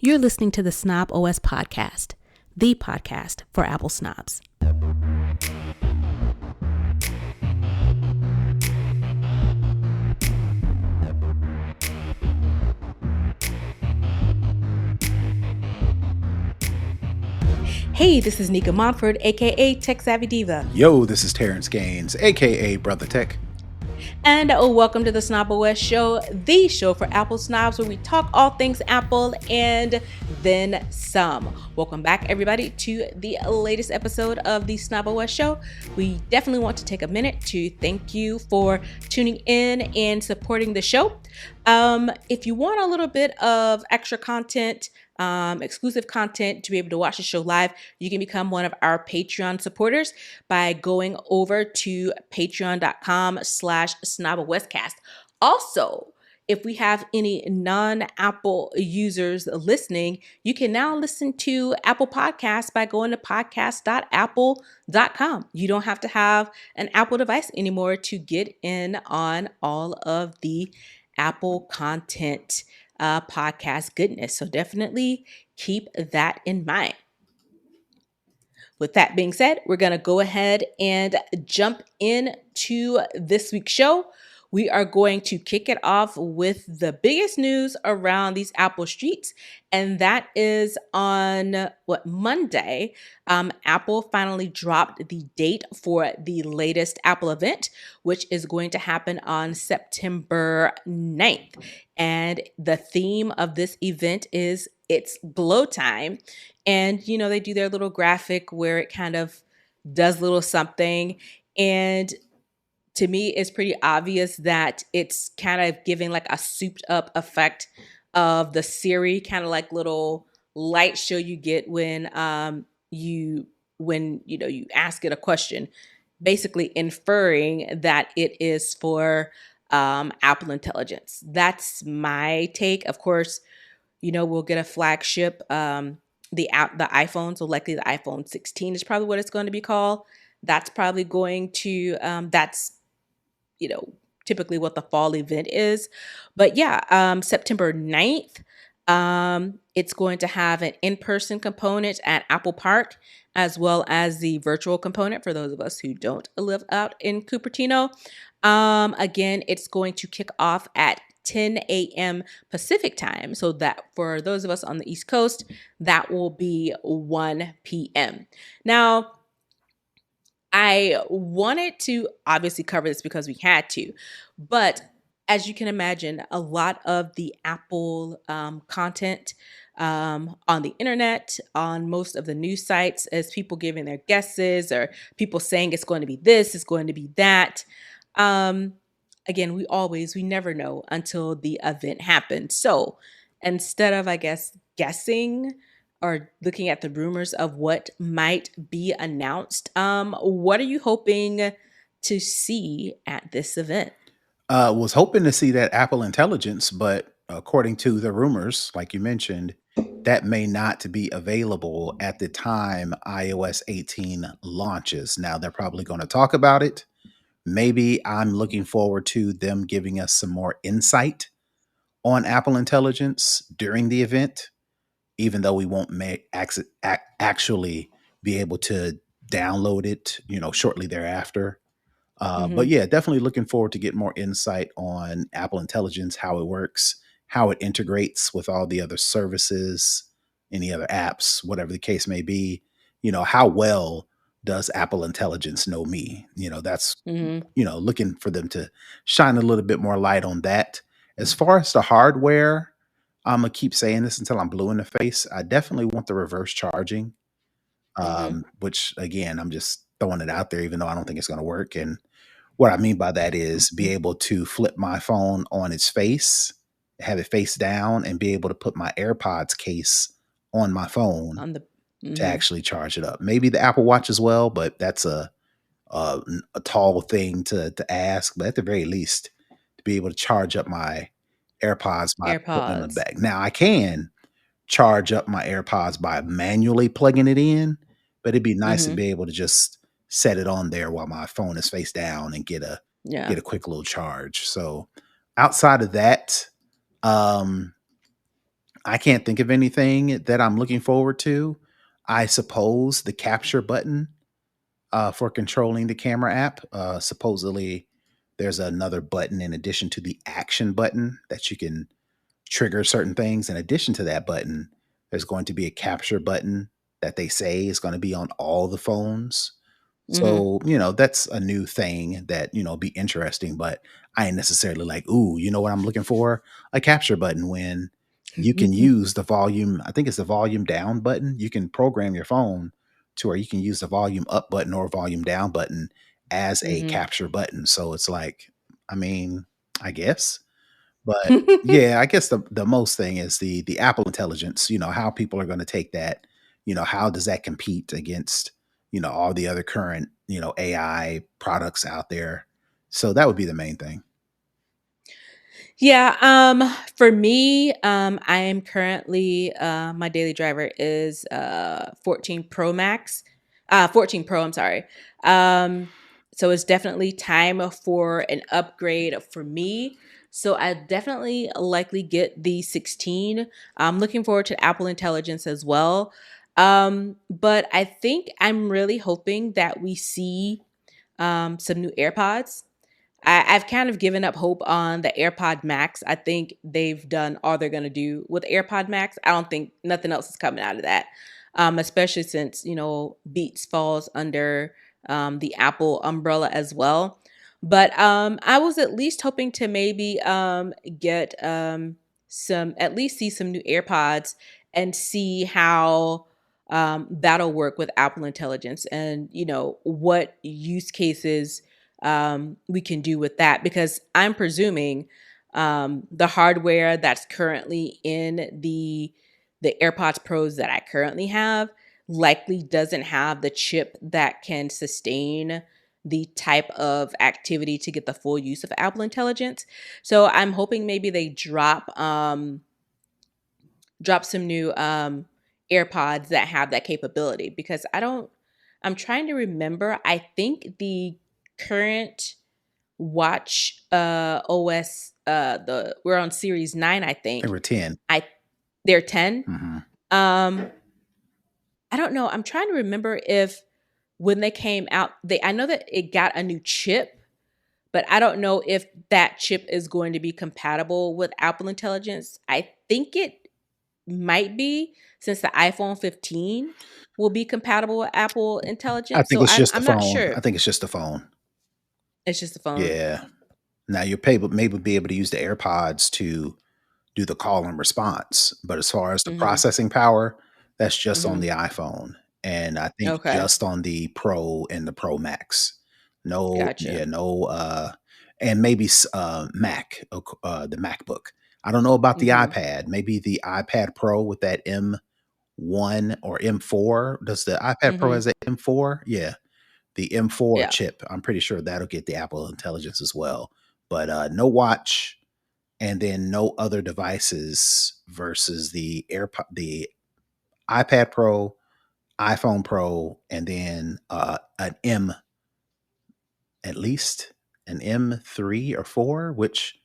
You're listening to the Snob OS podcast, the podcast for Apple snobs. Hey, this is Nika Montford, aka Tech Savvy Diva. Yo, this is Terrence Gaines, aka Brother Tech. And welcome to the Snob OS Show, the show for Apple snobs where we talk all things Apple and then some. Welcome back, everybody, to the latest episode of the Snob OS Show. We definitely want to take a minute to thank you for tuning in and supporting the show. If you want a little bit of extra content, exclusive content to be able to watch the show live, you can become one of our Patreon supporters by going over to patreon.com/snobawestcast. Also, if we have any non-Apple users listening, you can now listen to Apple Podcasts by going to podcast.apple.com. You don't have to have an Apple device anymore to get in on all of the Apple content podcast goodness. So definitely keep that in mind. With that being said, we're going to go ahead and jump into this week's show. We are going to kick it off with the biggest news around these Apple streets, and that is on Monday. Apple finally dropped the date for the latest Apple event, which is going to happen on September 9th. And the theme of this event is It's Glow Time. And, you know, they do their little graphic where it kind of does a little something. And to me, it's pretty obvious that it's kind of giving like a souped up effect of the Siri kind of like little light show you get when you ask it a question, basically inferring that it is for Apple Intelligence. That's my take. Of course, you know, we'll get a flagship, the iPhone, so likely the iPhone 16 is probably what it's going to be called. That's probably going to, typically what the fall event is. But yeah, September 9th, it's going to have an in-person component at Apple Park, as well as the virtual component for those of us who don't live out in Cupertino. Again, it's going to kick off at 10 a.m. Pacific time. So that for those of us on the East Coast, that will be 1 p.m. Now, I wanted to obviously cover this because we had to, but as you can imagine, a lot of the Apple content on the internet, on most of the news sites, is people giving their guesses or people saying it's going to be this, it's going to be that. Again, we never know until the event happens. So instead of, I guess, guessing or looking at the rumors of what might be announced, what are you hoping to see at this event? Was hoping to see that Apple Intelligence, but according to the rumors, like you mentioned, that may not be available at the time iOS 18 launches. Now, they're probably going to talk about it. Maybe I'm looking forward to them giving us some more insight on Apple Intelligence during the event, even though we won't actually be able to download it, shortly thereafter. But yeah, definitely looking forward to get more insight on Apple Intelligence, how it works, how it integrates with all the other services, any other apps, whatever the case may be. How well does Apple Intelligence know me? That's, looking for them to shine a little bit more light on that. As far as the hardware, I'm going to keep saying this until I'm blue in the face. I definitely want the reverse charging, which again, I'm just throwing it out there, even though I don't think it's going to work. And what I mean by that is be able to flip my phone on its face, have it face down, and be able to put my AirPods case on my phone to actually charge it up. Maybe the Apple Watch as well, but that's a tall thing to ask. But at the very least, to be able to charge up my AirPods by putting them in the bag. Now, I can charge up my AirPods by manually plugging it in, but it'd be nice to be able to just set it on there while my phone is face down and get a quick little charge. So outside of that, I can't think of anything that I'm looking forward to. I suppose the capture button for controlling the camera app. Supposedly, there's another button in addition to the action button that you can trigger certain things. In addition to that button, there's going to be a capture button that they say is going to be on all the phones. Mhm. So, that's a new thing that, be interesting, but I ain't necessarily like, ooh, you know what I'm looking for? A capture button when you can use the volume, I think it's the volume down button. You can program your phone to where you can use the volume up button or volume down button as a Mhm. capture button. So it's like, I mean, I guess. But yeah, I guess the most thing is the Apple Intelligence, how people are gonna take that, how does that compete against, all the other current, AI products out there. So that would be the main thing. Yeah, for me, I am currently my daily driver is 14 Pro Max. 14 Pro, I'm sorry. Um so it's definitely time for an upgrade for me. So I definitely likely get the 16. I'm looking forward to Apple Intelligence as well. But I think I'm really hoping that we see some new AirPods. I've kind of given up hope on the AirPod Max. I think they've done all they're going to do with AirPod Max. I don't think nothing else is coming out of that, especially since, Beats falls under the Apple umbrella as well. But I was at least hoping to maybe get at least see some new AirPods and see how that'll work with Apple Intelligence and, what use cases we can do with that because I'm presuming the hardware that's currently in the AirPods Pros that I currently have likely doesn't have the chip that can sustain the type of activity to get the full use of Apple Intelligence. So I'm hoping maybe they drop some new AirPods that have that capability because I'm trying to remember. I think the current watch OS we're on series 9 I There think. were 10. I They're 10. Mhm. Um I don't know. I'm trying to remember if when they came out they I know that it got a new chip, but I don't know if that chip is going to be compatible with Apple Intelligence. I think it might be since the iPhone 15 will be compatible with Apple I Intelligence. think So it's just the I'm not phone. I sure. think it's just the phone. It's just the phone. Yeah. Now you'll maybe be able to use the AirPods to do the call and response. But as far as the Mhm. processing power, that's just on Mhm. the iPhone. And I think Okay. just on the Pro and the Pro Max. No, Gotcha. yeah, no, and maybe Mac, the MacBook. I don't know about the Mhm. iPad. Maybe the iPad Pro with that M1 or M4. Does the iPad Pro Mhm. has an M4? Yeah, the M4 Yeah. chip. I'm pretty sure that'll get the Apple Intelligence as well. But no watch, and then no other devices versus the iPad Pro, iPhone Pro, and then an M, at least an M3 or 4, which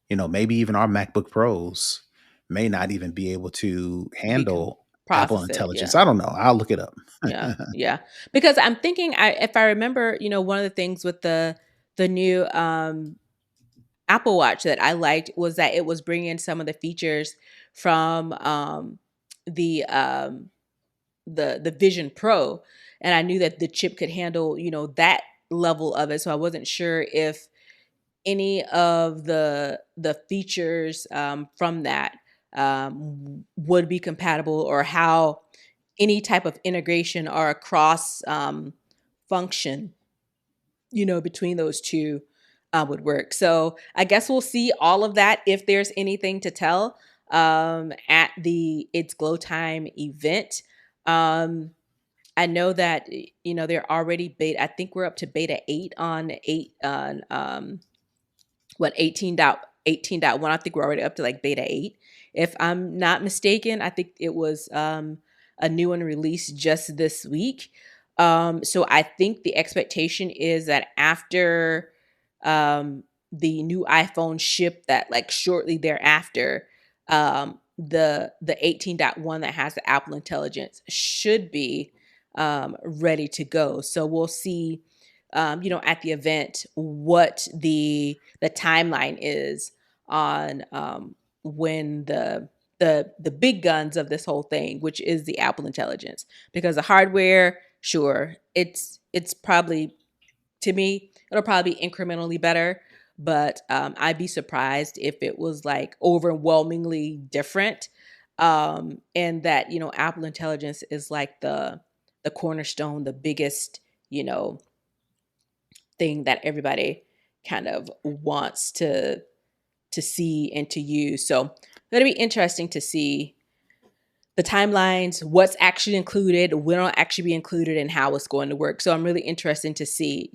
maybe even our MacBook Pros may not even be able to Be com handle Apple Process it. Intelligence. Yeah. I don't know. I'll look it up. Yeah. Yeah. Because I'm thinking if I remember, one of the things with the new Apple Watch that I liked was that it was bringing some of the features from the um the Vision Pro, and I knew that the chip could handle, that level of it. So I wasn't sure if any of the features from that would be compatible or how any type of integration or a cross function, between those two would work. So I guess we'll see all of that if there's anything to tell at the It's Glow Time event. Um, I know that they're already beta. I think we're up to beta 8 on 8 on what 18.18.1. I think we're already up to like beta 8 if I'm not mistaken. I think it was a new one released just this week. So I think the expectation is that after um the new iPhone ship, that like shortly thereafter the 18.1 that has the Apple Intelligence should be ready to go. So we'll see, at the event what the timeline is on when the big guns of this whole thing, which is the Apple Intelligence, because the hardware, sure, it's probably, to me, it'll probably be incrementally better, but I'd be surprised if it was like overwhelmingly different. And that, Apple Intelligence is like the cornerstone, the biggest, you know, thing that everybody kind of wants to see and to use. So it'll be interesting to see the timelines, what's actually included, when it'll actually be included, and how it's going to work. So I'm really interested to see,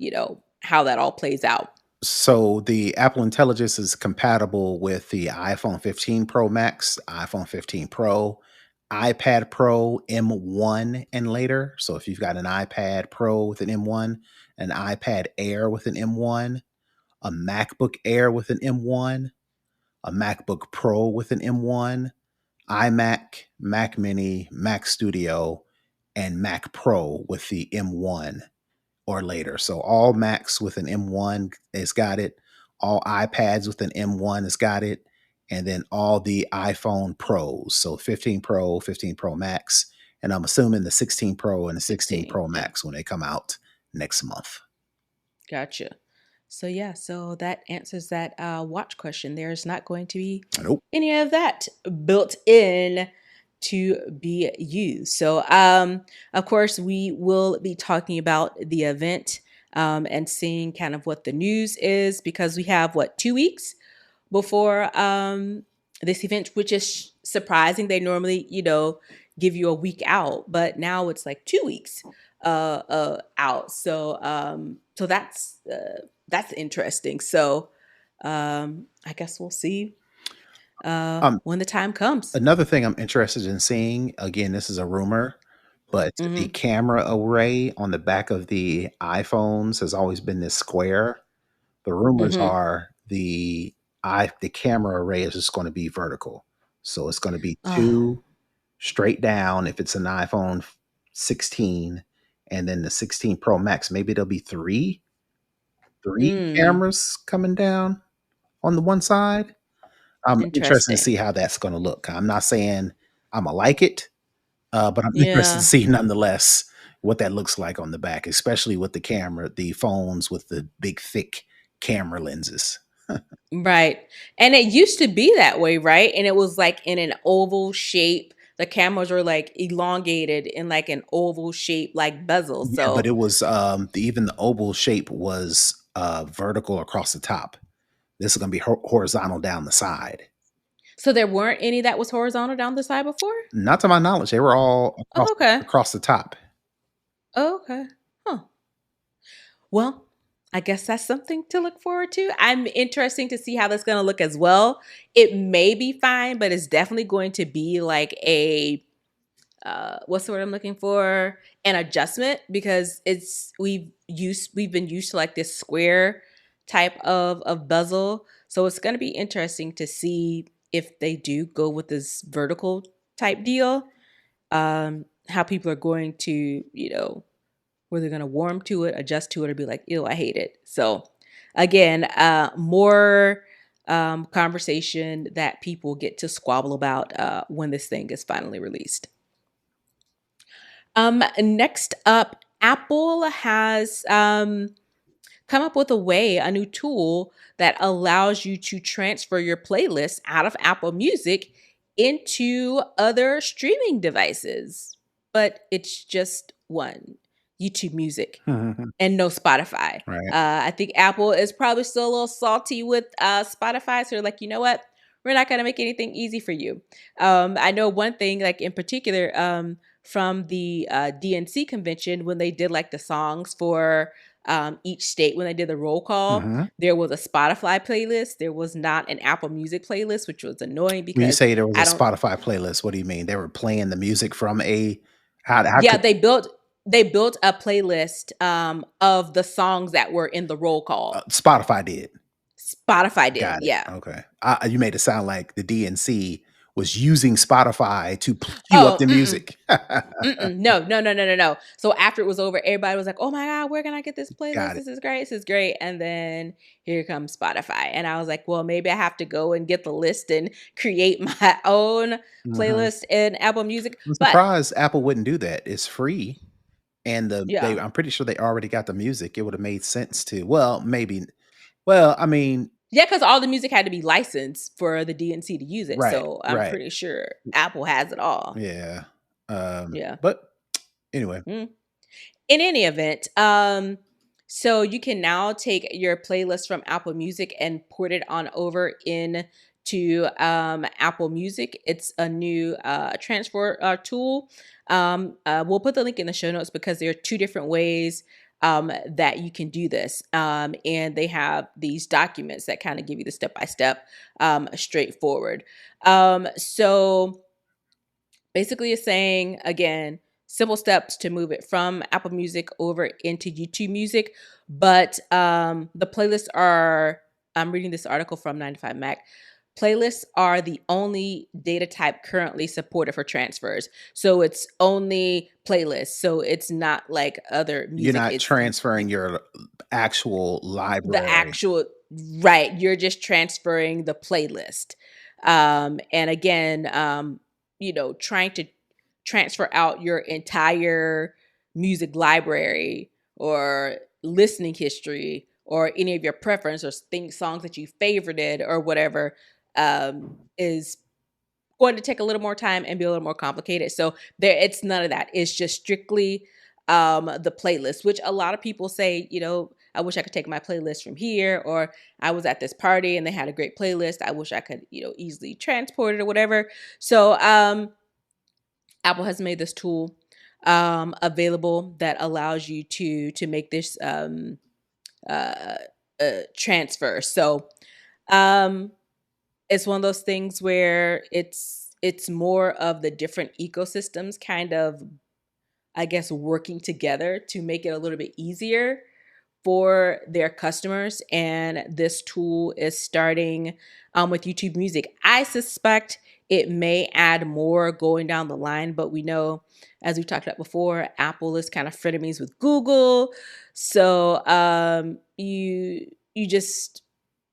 how that all plays out. So the Apple Intelligence is compatible with the iPhone 15 Pro Max, iPhone 15 Pro, iPad Pro M1 and later. So if you've got an iPad Pro with an M1, an iPad Air with an M1, a MacBook Air with an M1, a MacBook Pro with an M1, iMac, Mac Mini, Mac Studio, and Mac Pro with the M1 or later. So all Macs with an M1 has got it. All iPads with an M1 has got it. And then all the iPhone Pros. So 15 Pro, 15 Pro Max. And I'm assuming the 16 Pro and the 16 16. Pro Yeah. Max when they come out next month. Gotcha. So yeah, so that answers that watch question. There's not going to be Nope. any of that built in to be used. So of course we will be talking about the event and seeing kind of what the news is, because we have 2 weeks before this event, which is surprising. They normally, give you a week out, but now it's like 2 weeks out. So that's interesting. So I guess we'll see Um, when the time comes. Another thing I'm interested in seeing, again, this is a rumor, but the Hmm. camera array on the back of the iPhones has always been this square. The rumors Hmm. are the camera array is just going to be vertical. So it's going to be Oh. two straight down if it's an iPhone 16, and then the 16 Pro Max, maybe there'll be three Mm, cameras coming down on the one side. I'm interested to interesting. see how that's going to look. I'm not saying I'm gonna like it, but I'm interested to Yeah. see nonetheless what that looks like on the back, especially with the phones with the big thick camera lenses. Right. And it used to be that way, right? And it was like in an oval shape. The cameras were like elongated in like an oval shape, like bezel. Yeah, but So it was even the oval shape was vertical across the top. This is going to be horizontal down the side. so there weren't any that was horizontal down the side before? Not to my knowledge, they were all Oh, okay. across the top. Oh, okay. Huh. Well, I guess that's something to look forward to. I'm interesting to see how that's going to look as well. It may be fine, but it's definitely going to be like a what's the word I'm looking for? An adjustment, because we've been used to like this square type of bezel. So it's going to be interesting to see if they do go with this vertical type deal. How people are going to, whether they're going to warm to it, adjust to it, or be like, ew, I hate it. So again, more conversation that people get to squabble about when this thing is finally released. Next up, Apple has come up with a new tool that allows you to transfer your playlist out of Apple Music into other streaming devices. But it's just one, YouTube Music, and no Spotify. Right. I think Apple is probably still a little salty with Spotify. So they're like, you know what? We're not going to make anything easy for you. I know one thing, like in particular, from the DNC convention, when they did like the songs for each state, when they did the roll call, Mhm. there was a Spotify playlist. There was not an Apple Music playlist, which was annoying When you because say there was I a don't. Spotify playlist, what do you mean? They were playing the music from a how Yeah, could they built a playlist of the songs that were in the roll call. Spotify did? Spotify did, Got it. yeah. Okay. You made it sound like the DNC was using Spotify to queue up Oh, the music. mm-mm. No, no, no, no, no, no. So after it was over, everybody was like, "Oh my god, where can I get this playlist? Got it. This is great. This is great." And then here comes Spotify, and I was like, "Well, maybe I have to go and get the list and create my own Mhm. playlist in Apple Music." I'm But surprised Apple wouldn't do that. It's free, and yeah, I'm pretty sure they already got the music. It would have made sense to, well, maybe, well, I mean, yeah, because all the music had to be licensed for the DNC to use it. right, So I'm right. pretty sure Apple has it all. Yeah. Yeah. But anyway, Mm. In any event, so you can now take your playlist from Apple Music and port it on over in to Apple Music. It's a new transfer tool. We'll put the link in the show notes because there are two different ways that you can do this. And they have these documents that kind of give you the step by step, straightforward. So basically, it's saying again, simple steps to move it from Apple Music over into YouTube Music. But the playlists are, I'm reading this article from 95 Mac. Playlists are the only data type currently supported for transfers. So it's only playlists. So it's not like other you're music. not It's transferring your actual the library. actual, right, you're just transferring the playlist. And again, trying to transfer out your entire music library or listening history or any of your preference or songs that you favorited or whatever, is going to take a little more time and be a little more complicated. So there, it's none of that. It's just strictly the playlist, which a lot of people say, I wish I could take my playlist from here, or I was at this party and they had a great playlist. I wish I could, easily transport it or whatever. So Apple has made this tool available that allows you to make this uh, transfer. So um, it's one of those things where it's more of the different ecosystems kind of, I guess, working together to make it a little bit easier for their customers. And this tool is starting with YouTube Music. I suspect it may add more going down the line, but we know, as we talked about before, Apple is kind of frenemies with Google. So you just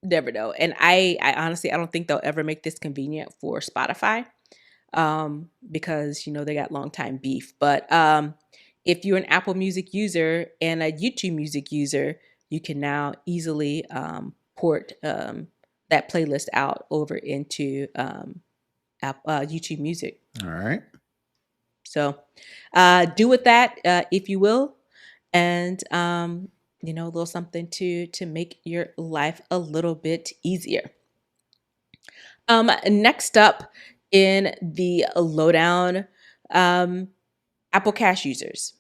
never know. And I honestly, I don't think they'll ever make this convenient for Spotify, because they got long time beef. But if you're an Apple Music user and a YouTube Music user, you can now easily port that playlist out over into YouTube Music. All right. So do with that if you will, and a little something to make your life a little bit easier. Next up in the lowdown, um, Apple Cash users.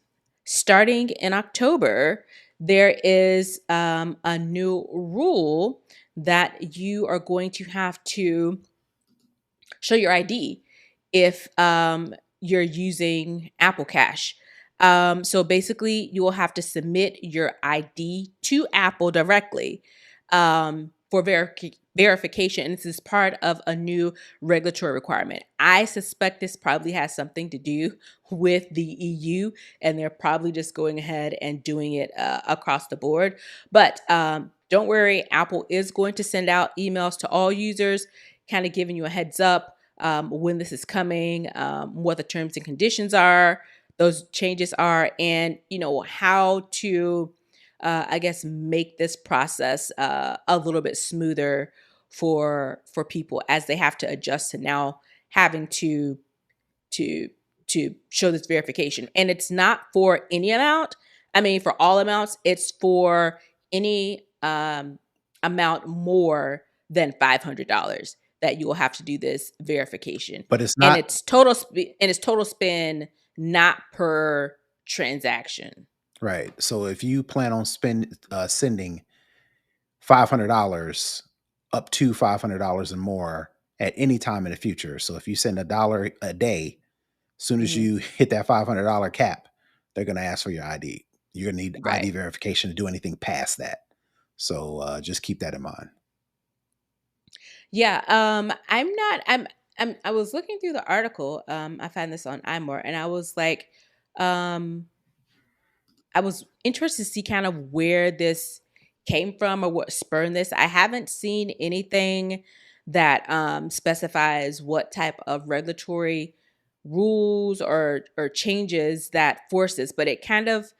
Starting in October, there is a new rule that you are going to have to show your ID if you're using Apple Cash. So basically, you will have to submit your ID to Apple directly for verification. And this is part of a new regulatory requirement. I suspect this probably has something to do with the EU, and they're probably just going ahead and doing it across the board. But don't worry, Apple is going to send out emails to all users, kind of giving you a heads up when this is coming, what the terms and conditions are, those changes are, and how to, I guess, make this process a little bit smoother for people as they have to adjust to now having to to show this verification. And it's not for any amount. I mean, for all amounts, it's for any amount more than $500 that you will have to do this verification. But it's And not it's total spend, not per transaction. right. So if you plan on sending $500 up to $500 and more at any time in the future. So if you send $1 a day, soon as Mhm. you hit that $500 cap, they're going to ask for your ID. You're going to need ID Right. verification to do anything past that. So just keep that in mind. Yeah. I'm not. I was looking through the article. I found this on iMore, and I was like, um, I was interested to see kind of where this came from or what spurred this. I haven't seen anything that specifies what type of regulatory rules or changes that forces, but it kind of,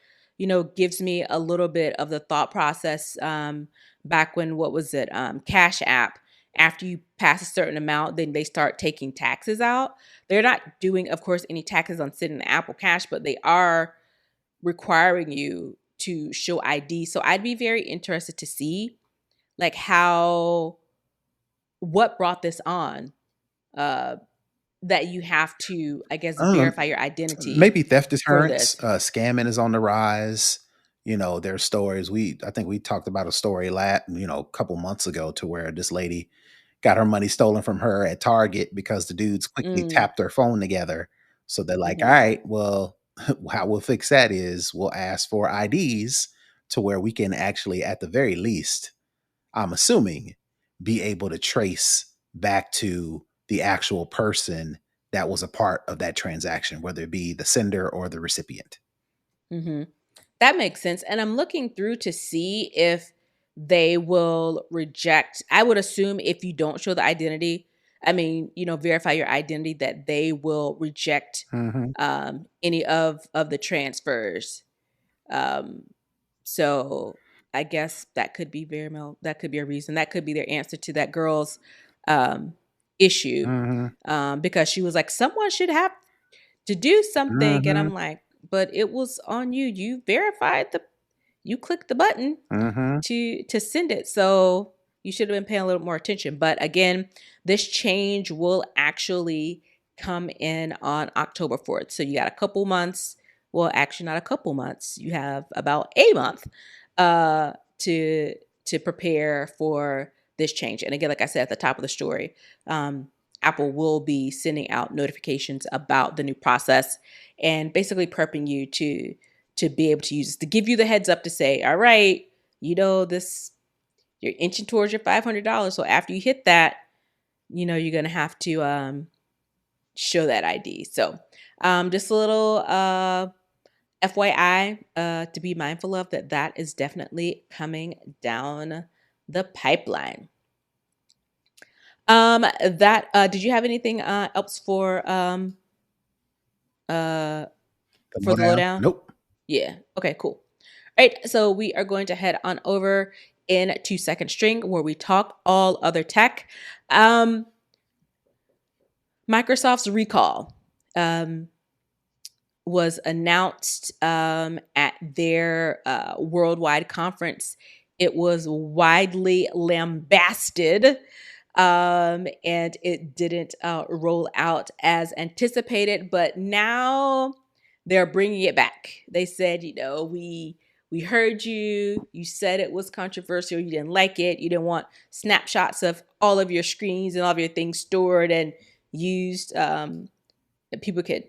gives me a little bit of the thought process back when what was it, Cash App. After you pass a certain amount, then they start taking taxes out. They're not doing, of course, any taxes on sitting in Apple Cash, but they are requiring you to show ID. So I'd be very interested to see like how what brought this on uh that you have to, I guess, I don't know. verify your identity Maybe theft for deterrence, this. scamming is on the rise. There's stories. I think we talked about a story a couple months ago to where this lady got her money stolen from her at Target because the dudes quickly Mm, tapped their phone together. So they're like, all mhm, right, well, how we'll fix that is we'll ask for IDs to where we can actually, at the very least, I'm assuming, be able to trace back to the actual person that was a part of that transaction, whether it be the sender or the recipient. mhm. That makes sense. And I'm looking through to see if they will reject. I would assume if you don't show the identity, I mean, verify your identity, that they will reject Mhm, any of the transfers. Um, so I guess that could be that could be a reason. That could be their answer to that girl's um, issue, mhm, because she was like, someone should have to do something, and mhm, I'm like, but it was on you. You clicked the button mhm, to send it. So you should have been paying a little more attention. But again, this change will actually come in on October 4th. So you got a couple months. Well, actually not a couple months. You have about a month uh to to prepare for this change. And again, like I said at the top of the story, Apple will be sending out notifications about the new process and basically prepping you to be able to use this, to give you the heads up to say, all right, this, you're inching towards your $500. So after you hit that, you're going to have to show that ID. So just a little FYI to be mindful of that is definitely coming down the pipeline. That did you have anything else uh the for the lowdown? lowdown? Nope. Yeah. Okay, cool. All right, so we are going to head on over into second string where we talk all other tech. Um, Microsoft's recall was announced at their worldwide conference. It was widely lambasted, and it didn't roll out as anticipated. But now they're bringing it back. They said, we heard you. You said it was controversial. You didn't like it. You didn't want snapshots of all of your screens and all of your things stored and used. That people could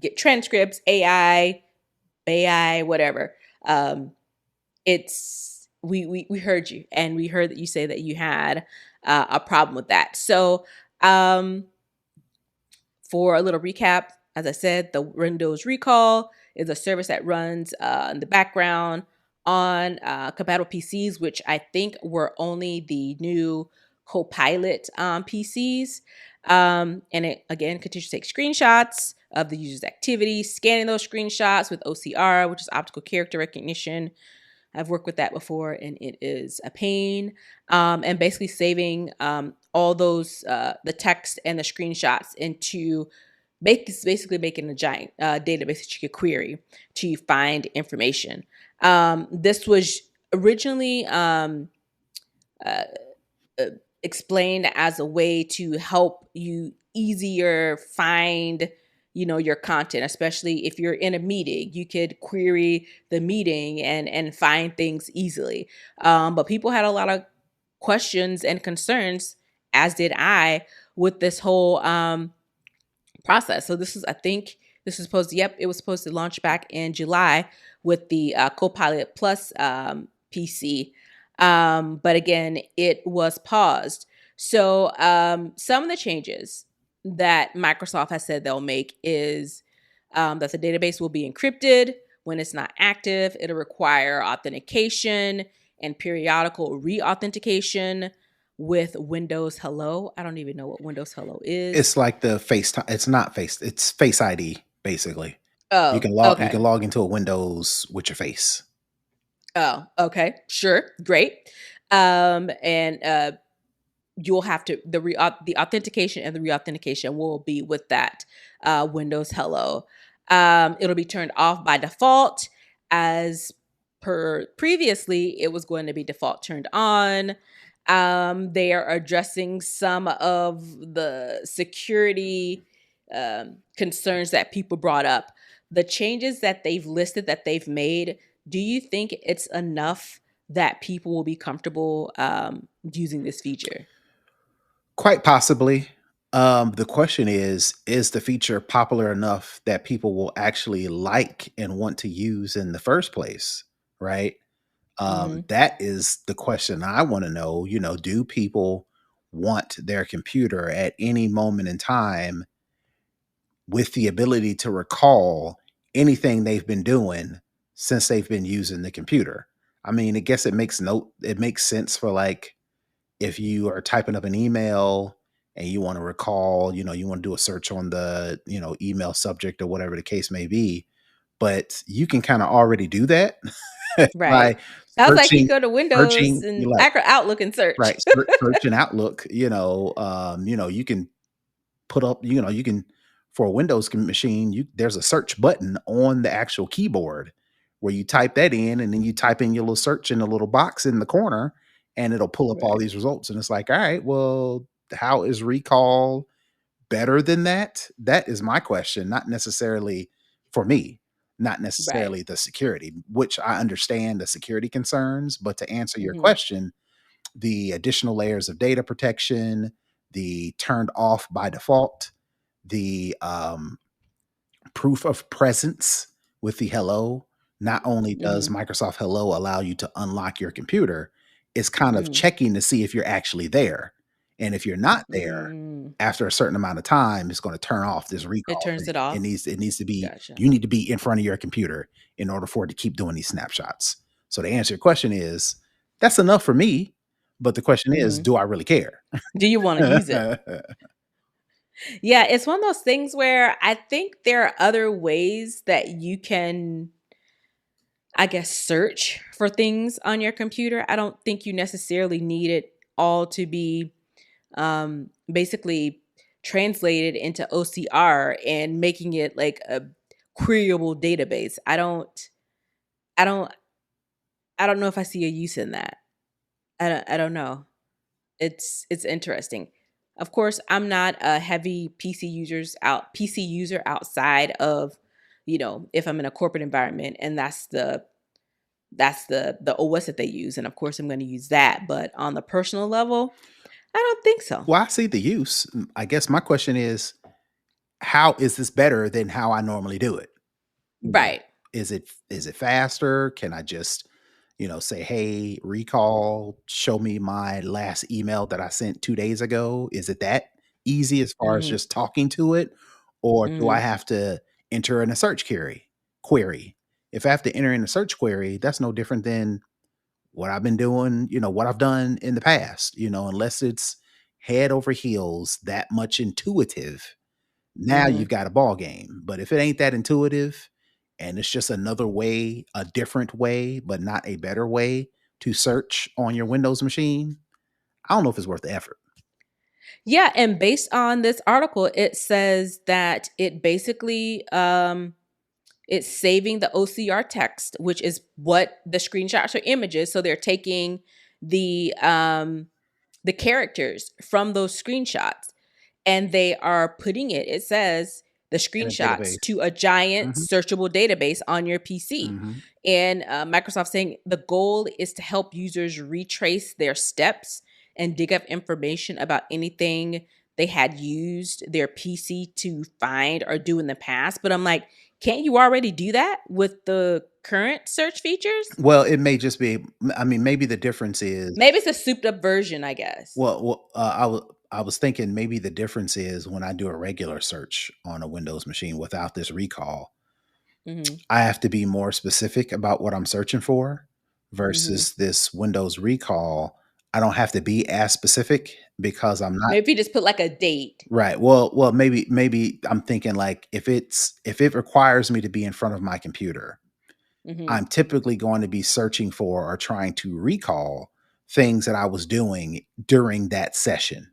get transcripts, AI, whatever. Um, it's we heard you, and we heard that you say that you had a problem with that. So um, for a little recap, as I said, the Windows Recall is a service that runs in the background on compatible PCs, which I think were only the new Copilot PCs. And it again continues to take screenshots of the user's activity, scanning those screenshots with OCR, which is optical character recognition. I've worked with that before, and it is a pain. And basically saving all those the text and the screenshots into basically making a giant database that you could query to find information. This was originally uh, uh, explained as a way to help you easier find your content, especially if you're in a meeting. You could query the meeting and find things easily. But people had a lot of questions and concerns, as did I, with this whole process. So this is, I think, this is supposed to, yep, it was supposed to launch back in July with the Copilot Plus PC. But again, it was paused. So some of the changes. that Microsoft has said they'll make is that the database will be encrypted when it's not active. It'll require authentication and periodical re-authentication with Windows Hello. I don't even know what Windows Hello is. It's like the FaceTime. It's not Face. It's Face ID basically. Oh, You can okay. log into a Windows with your face. Oh, okay. Sure. Great. And you'll have to the authentication and the reauthentication will be with that Windows Hello. It'll be turned off by default, as per previously it was going to be default turned on. They are addressing some of the security concerns that people brought up. The changes that they've listed that they've made, do you think it's enough that people will be comfortable using this feature? Quite possibly. The question is the feature popular enough that people will actually like and want to use in the first place? Right. Mhm. That is the question I want to know. Do people want their computer at any moment in time with the ability to recall anything they've been doing since they've been using the computer? I mean, I guess it makes sense for, like, if you are typing up an email and you want to recall, you want to do a search on the, email subject or whatever the case may be, but you can kind of already do that by Right. Sounds like you searching, go to Windows you and like, Outlook and search. right, search in Outlook, you can put up, you can, for a Windows machine, there's a search button on the actual keyboard where you type that in, and then you type in your little search in the little box in the corner, and it'll pull up all Right. these results. And it's like, all right, well, how is recall better than that? That is my question, not necessarily for me, not Right. necessarily the security, which I understand the security concerns. But to answer your Mhm. question, the additional layers of data protection, the turned off by default, the proof of presence with the Hello. Not only does Mhm. Microsoft Hello allow you to unlock your computer, it's kind of Mhm. checking to see if you're actually there. And if you're not there, Mm. after a certain amount of time, it's going to turn off this It recall turns thing. it It off? needs it needs to be Gotcha. you need to be in front of your computer in order for it to keep doing these snapshots. So to answer your question is, that's enough for me. But the question is, Mhm. do I really care? Do you wanna use it? Yeah, it's one of those things where I think there are other ways that you can, I guess, search for things on your computer. I don't think you necessarily need it all to be basically translated into OCR and making it like a queryable database. I don't I don't know if I see a use in that. I don't know. It's interesting. Of course, I'm not a heavy PC user outside of, if I'm in a corporate environment and that's the OS that they use, and of course I'm going to use that, but on the personal level, I don't think so. Well, I see the use. I guess my question is, how is this better than how I normally do it? You know, Right. is it faster? Can I just, say, "Hey, recall, show me my last email that I sent 2 days ago." Is it that easy as far as Mhm. just talking to it? Or do I Mhm. have to enter in a search query? If I have to enter in a search query, that's no different than what I've been doing, what I've done in the past, unless it's head over heels that much intuitive. Now Mhm. you've got a ball game. But if it ain't that intuitive and it's just another way, a different way, but not a better way to search on your Windows machine, I don't know if it's worth the effort. Yeah, and based on this article, it says that it basically it's saving the OCR text, which is what the screenshots are images. So they're taking the characters from those screenshots and they are putting it says the In a screenshots database. to a giant Mhm, searchable database on your PC. mhm. And Microsoft saying the goal is to help users retrace their steps and dig up information about anything they had used their PC to find or do in the past. But I'm like, can't you already do that with the current search features? Well, it may just be, I mean, maybe the difference is, Maybe it's a souped up version, I guess. well, I was thinking maybe the difference is when I do a regular search on a Windows machine without this recall, Mm-hmm. I have to be more specific about what I'm searching for Mm-hmm. versus this Windows recall. I don't have to be as specific because I'm not. Maybe if you just put like a date. Right. Well, maybe I'm thinking like if it requires me to be in front of my computer, Mm-hmm. I'm typically going to be searching for or trying to recall things that I was doing during that session.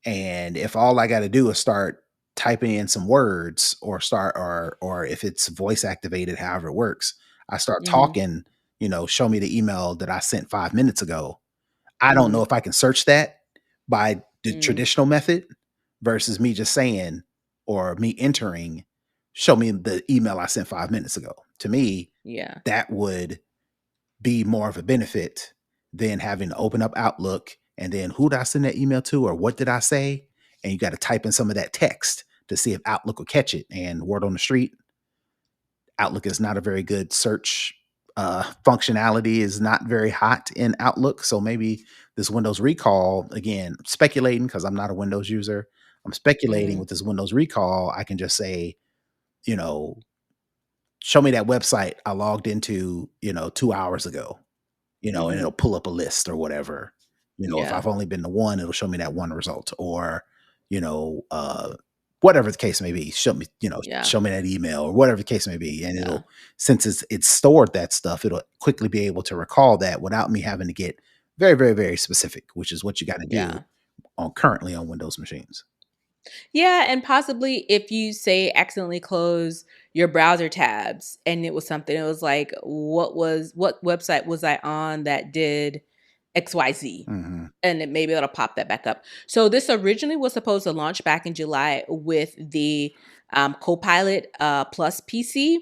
And if all I got to do is start typing in some words or start or if it's voice activated, however it works, I start Mm-hmm. talking, show me the email that I sent 5 minutes ago. I don't know Mm-hmm. if I can search that by the Mm-hmm. traditional method versus me just saying or me entering, show me the email I sent 5 minutes ago. To me, Yeah. that would be more of a benefit than having to open up Outlook and then who did I send that email to or what did I say? And you got to type in some of that text to see if Outlook will catch it. And word on the street, Outlook is not a very good search functionality is not very hot in Outlook. So maybe this Windows recall, again, speculating because I'm not a Windows user. I'm speculating Mm-hmm. with this Windows recall. I can just say, you know, show me that website I logged into, 2 hours ago, and Mm-hmm. it'll pull up a list or whatever. If Yeah. I've only been to one, it'll show me that one result or, you know, uh, whatever the case may be, Yeah. show me that email or whatever the case may be. And Yeah. it'll, since it's stored that stuff, it'll quickly be able to recall that without me having to get very, very, very specific, which is what you got to do Yeah. on currently on Windows machines. Yeah, and possibly if you say accidentally close your browser tabs and it was something, it was like, what website was I on that did XYZ? Hmm. And it maybe it'll pop that back up. So this originally was supposed to launch back in July with the Copilot Plus PC.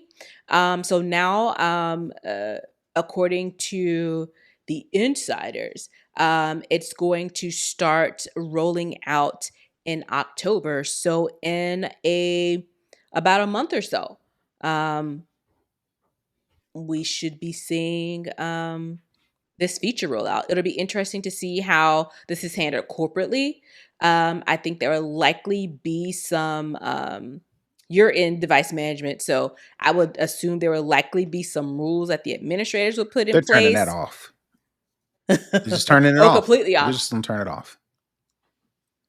So now, according to the insiders, it's going to start rolling out in October. So in a about a month or so, um, we should be seeing this feature rollout. It'll be interesting to see how this is handled corporately. I think there will likely be some. You're in device management, so I would assume there will likely be some rules that the administrators will put in They're turning that place. off. They're just turning it Oh, off. completely They're off, just gonna turn it off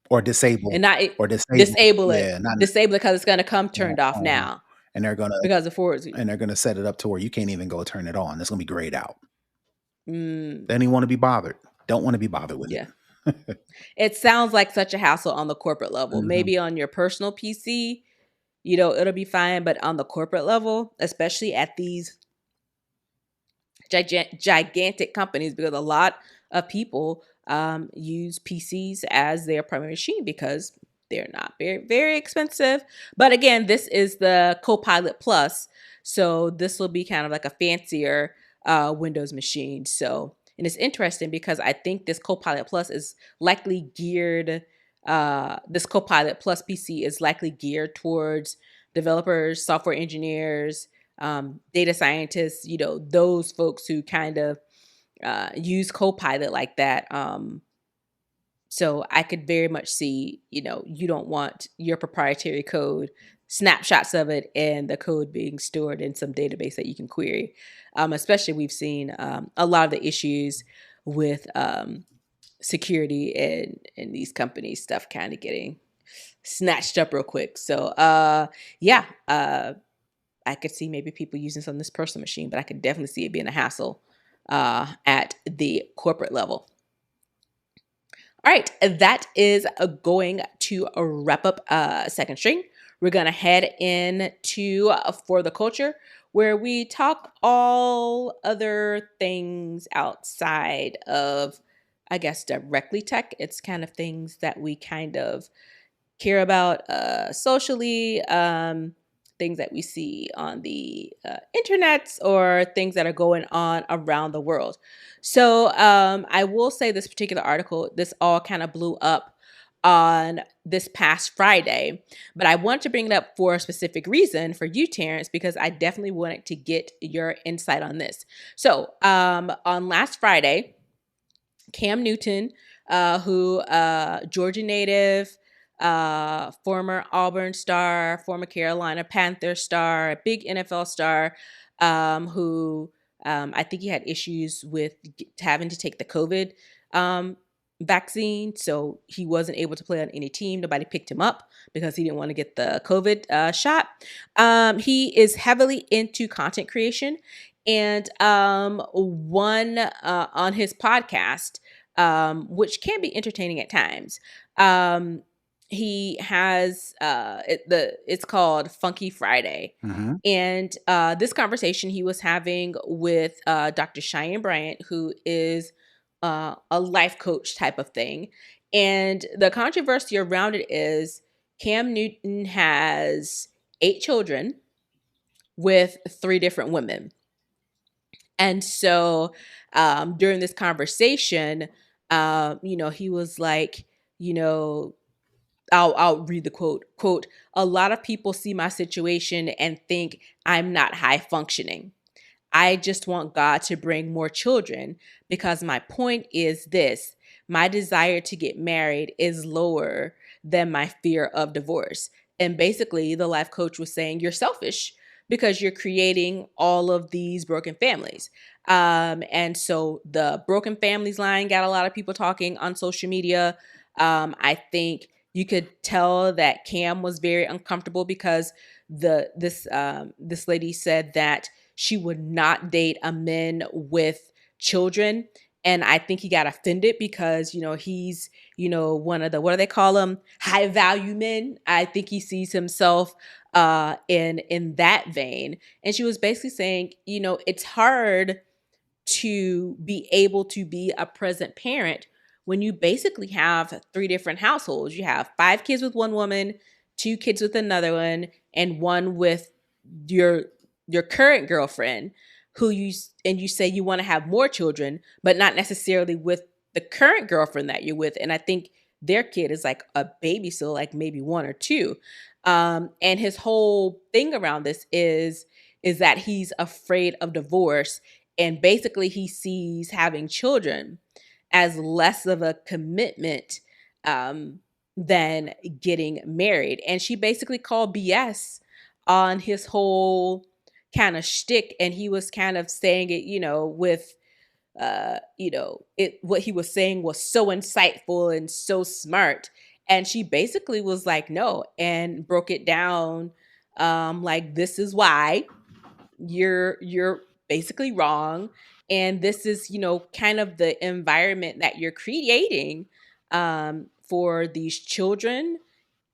or disable and not or disable. disable it, Yeah, not disable it because it's going to come turned off uh-huh. now And because of forwards. they're gonna set it up to where you can't even go turn it on. It's gonna be grayed out. Mm, They don't even want to be bothered. Don't want to be bothered with yeah. it. It sounds like such a hassle on the corporate level. Mhm. Maybe on your personal PC, it'll be fine, but on the corporate level, especially at these gigantic companies, because a lot of people use PCs as their primary machine because they're not very, very expensive. But again, this is the Copilot Plus. So this will be kind of like a fancier Windows machine. So, and it's interesting because I think this Copilot Plus is likely geared, this Copilot Plus PC is likely geared towards developers, software engineers, data scientists, those folks who kind of use Copilot like that. So I could very much see, you don't want your proprietary code, snapshots of it, and the code being stored in some database that you can query. Especially we've seen a lot of the issues with security and these companies stuff kind of getting snatched up real quick. So yeah, I could see maybe people using some of this personal machine, but I could definitely see it being a hassle at the corporate level. All right, that is going to wrap up second string. We're gonna head into for the culture, where we talk all other things outside of, I guess, directly tech. It's kind of things that we kind of care about socially, things that we see on the internets or things that are going on around the world. So I will say this particular article, this all kind of blew up on this past Friday, but I want to bring it up for a specific reason for you, Terrence, because I definitely wanted to get your insight on this. So on last Friday, Cam Newton who Georgia native, former Auburn star, former Carolina Panther star, a big NFL star, who I think he had issues with having to take the COVID um, vaccine, so he wasn't able to play on any team. Nobody picked him up because he didn't want to get the COVID shot. He is heavily into content creation, and one on his podcast, which can be entertaining at times. Um, he has it's called Funky Friday. Hmm. And this conversation he was having with Dr. Cheyenne Bryant, who is a life coach type of thing. And the controversy around it is Cam Newton has 8 children with 3 different women. And so during this conversation, he was like, you know, I'll read the quote, a lot of people see my situation and think I'm not high functioning. I just want God to bring more children because my point is this: my desire to get married is lower than my fear of divorce. And basically, the life coach was saying you're selfish because you're creating all of these broken families. And so the broken families line got a lot of people talking on social media. I think you could tell that Cam was very uncomfortable because this lady said that she would not date a man with children. And I think he got offended because, he's, one of the, what do they call them? High value men. I think he sees himself in that vein. And she was basically saying, it's hard to be able to be a present parent when you basically have 3 different households. You have 5 kids with one woman, 2 kids with another one, and one with your your current girlfriend, you say you want to have more children, but not necessarily with the current girlfriend that you're with. And I think their kid is like a baby, so like maybe 1 or 2. And his whole thing around this is that he's afraid of divorce, and basically he sees having children as less of a commitment um, than getting married. And she basically called BS on his whole kind of shtick, and he was kind of saying it, with what he was saying was so insightful and so smart. And she basically was like, no, and broke it down, like, this is why you're basically wrong, and this is kind of the environment that you're creating for these children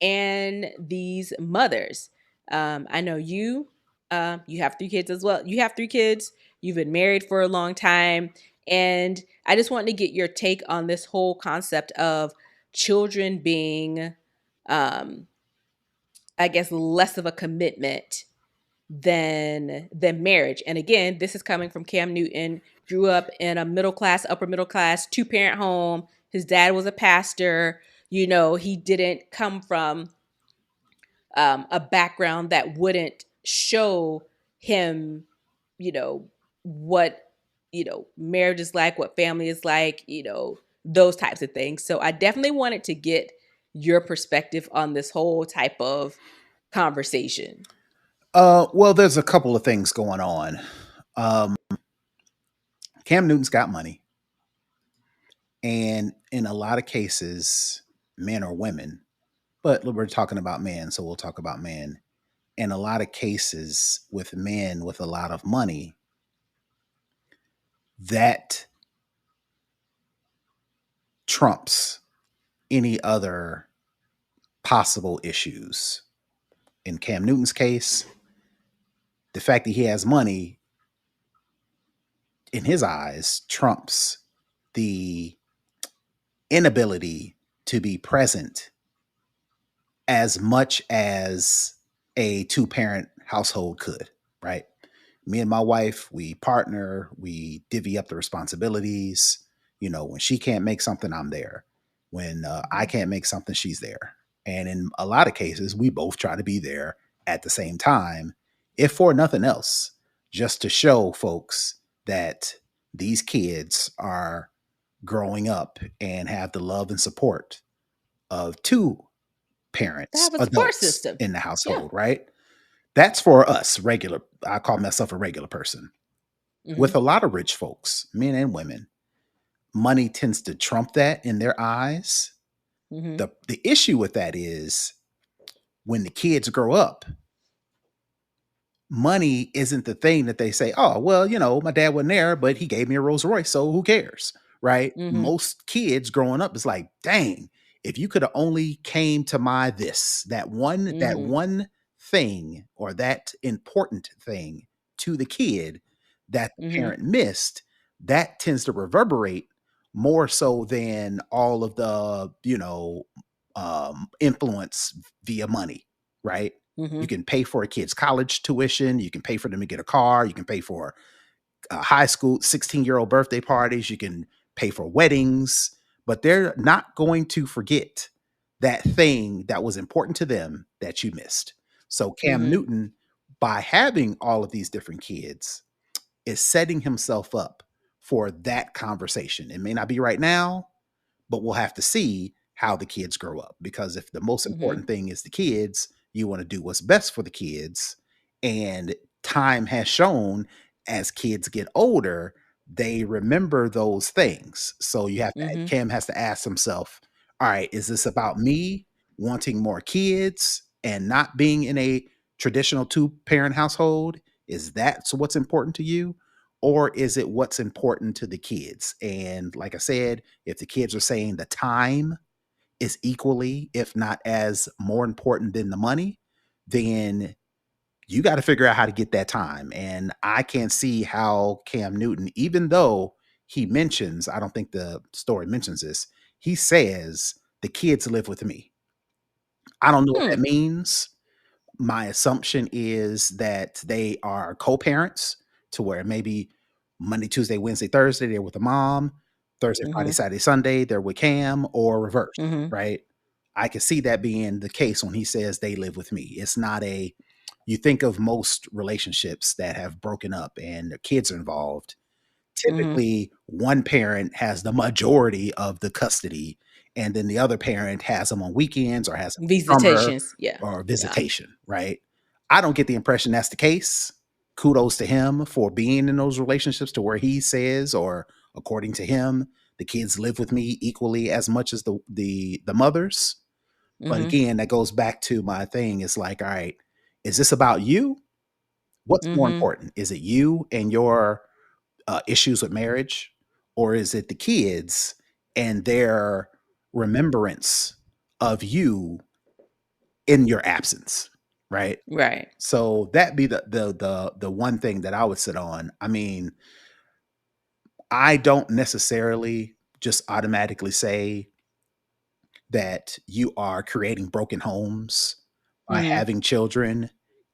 and these mothers. I know you have 3 kids as well. You have 3 kids. You've been married for a long time, and I just wanted to get your take on this whole concept of children being, um, I guess, less of a commitment than marriage. And again, this is coming from Cam Newton. Grew up in a upper middle class, 2-parent home. His dad was a pastor. He didn't come from a background that wouldn't show him, what marriage is like, what family is like, those types of things. So I definitely wanted to get your perspective on this whole type of conversation. Well, there's a couple of things going on. Um, Cam Newton's got money, and in a lot of cases, men or women, but we're talking about men, so we'll talk about men. In a lot of cases, with men with a lot of money, that trumps any other possible issues. In Cam Newton's case, the fact that he has money, in his eyes, trumps the inability to be present as much as a 2-parent household could, right? Me and my wife, we partner, we divvy up the responsibilities. When she can't make something, I'm there. When I can't make something, she's there. And in a lot of cases, we both try to be there at the same time, if for nothing else, just to show folks that these kids are growing up and have the love and support of two To parents, have a support adults system. in the Yeah. household, right? That's for us, regular. I call myself a regular person. With Mhm. a lot of rich folks, men and women, money tends to trump that in their eyes. Mhm. The issue with that is when the kids grow up, money isn't the thing that they say, "Oh, well, my dad wasn't there, but he gave me a Rolls Royce, so who cares?" Right? Mhm. Most kids growing up is like, "Dang, if you could have only came to my this, that Mhm. one thing or that important thing to the kid that the Mhm. parent missed, that tends to reverberate more so than all of the, influence via money, right? You Mhm. can pay for a kid's college tuition. You can pay for them to get a car. You can pay for high school 16-year-old birthday parties. You can pay for weddings, but they're not going to forget that thing that was important to them that you missed. So Cam Mhm. Newton, by having all of these different kids, is setting himself up for that conversation. It may not be right now, but we'll have to see how the kids grow up, because if the most Mhm. important thing is the kids, you want to do what's best for the kids. And time has shown, as kids get older, they remember those things. So Mhm. Cam has to ask himself, all right, is this about me wanting more kids and not being in a traditional two parent household? Is that what's important to you? Or is it what's important to the kids? And like I said, if the kids are saying the time is equally, if not as more important than the money, then you got to figure out how to get that time. And I can't see how Cam Newton, even though he mentions, I don't think the story mentions this, he says the kids live with me. I don't know what Hmm. that means. My assumption is that they are co-parents, to where maybe Monday, Tuesday, Wednesday, Thursday, they're with the mom. Thursday, Friday, Mhm. Saturday, Sunday, they're with Cam, or reverse, Mhm. right? I can see that being the case when he says they live with me. It's not you think of most relationships that have broken up and their kids are involved. Mhm. Typically, one parent has the majority of the custody, and then the other parent has them on weekends or has them in summer Visitations. Yeah. or Yeah. visitation, right? I don't get the impression that's the case. Kudos to him for being in those relationships to where he says, or according to him, the kids live with me equally as much as the mothers. But Mhm. again, that goes back to my thing. It's like, all right, is this about you? What's more Mhm. important? Is it you and your issues with marriage, or is it the kids and their remembrance of you in your absence, right? Right. So that be the one thing that I would sit on. I mean, I don't necessarily just automatically say that you are creating broken homes by Mhm. having children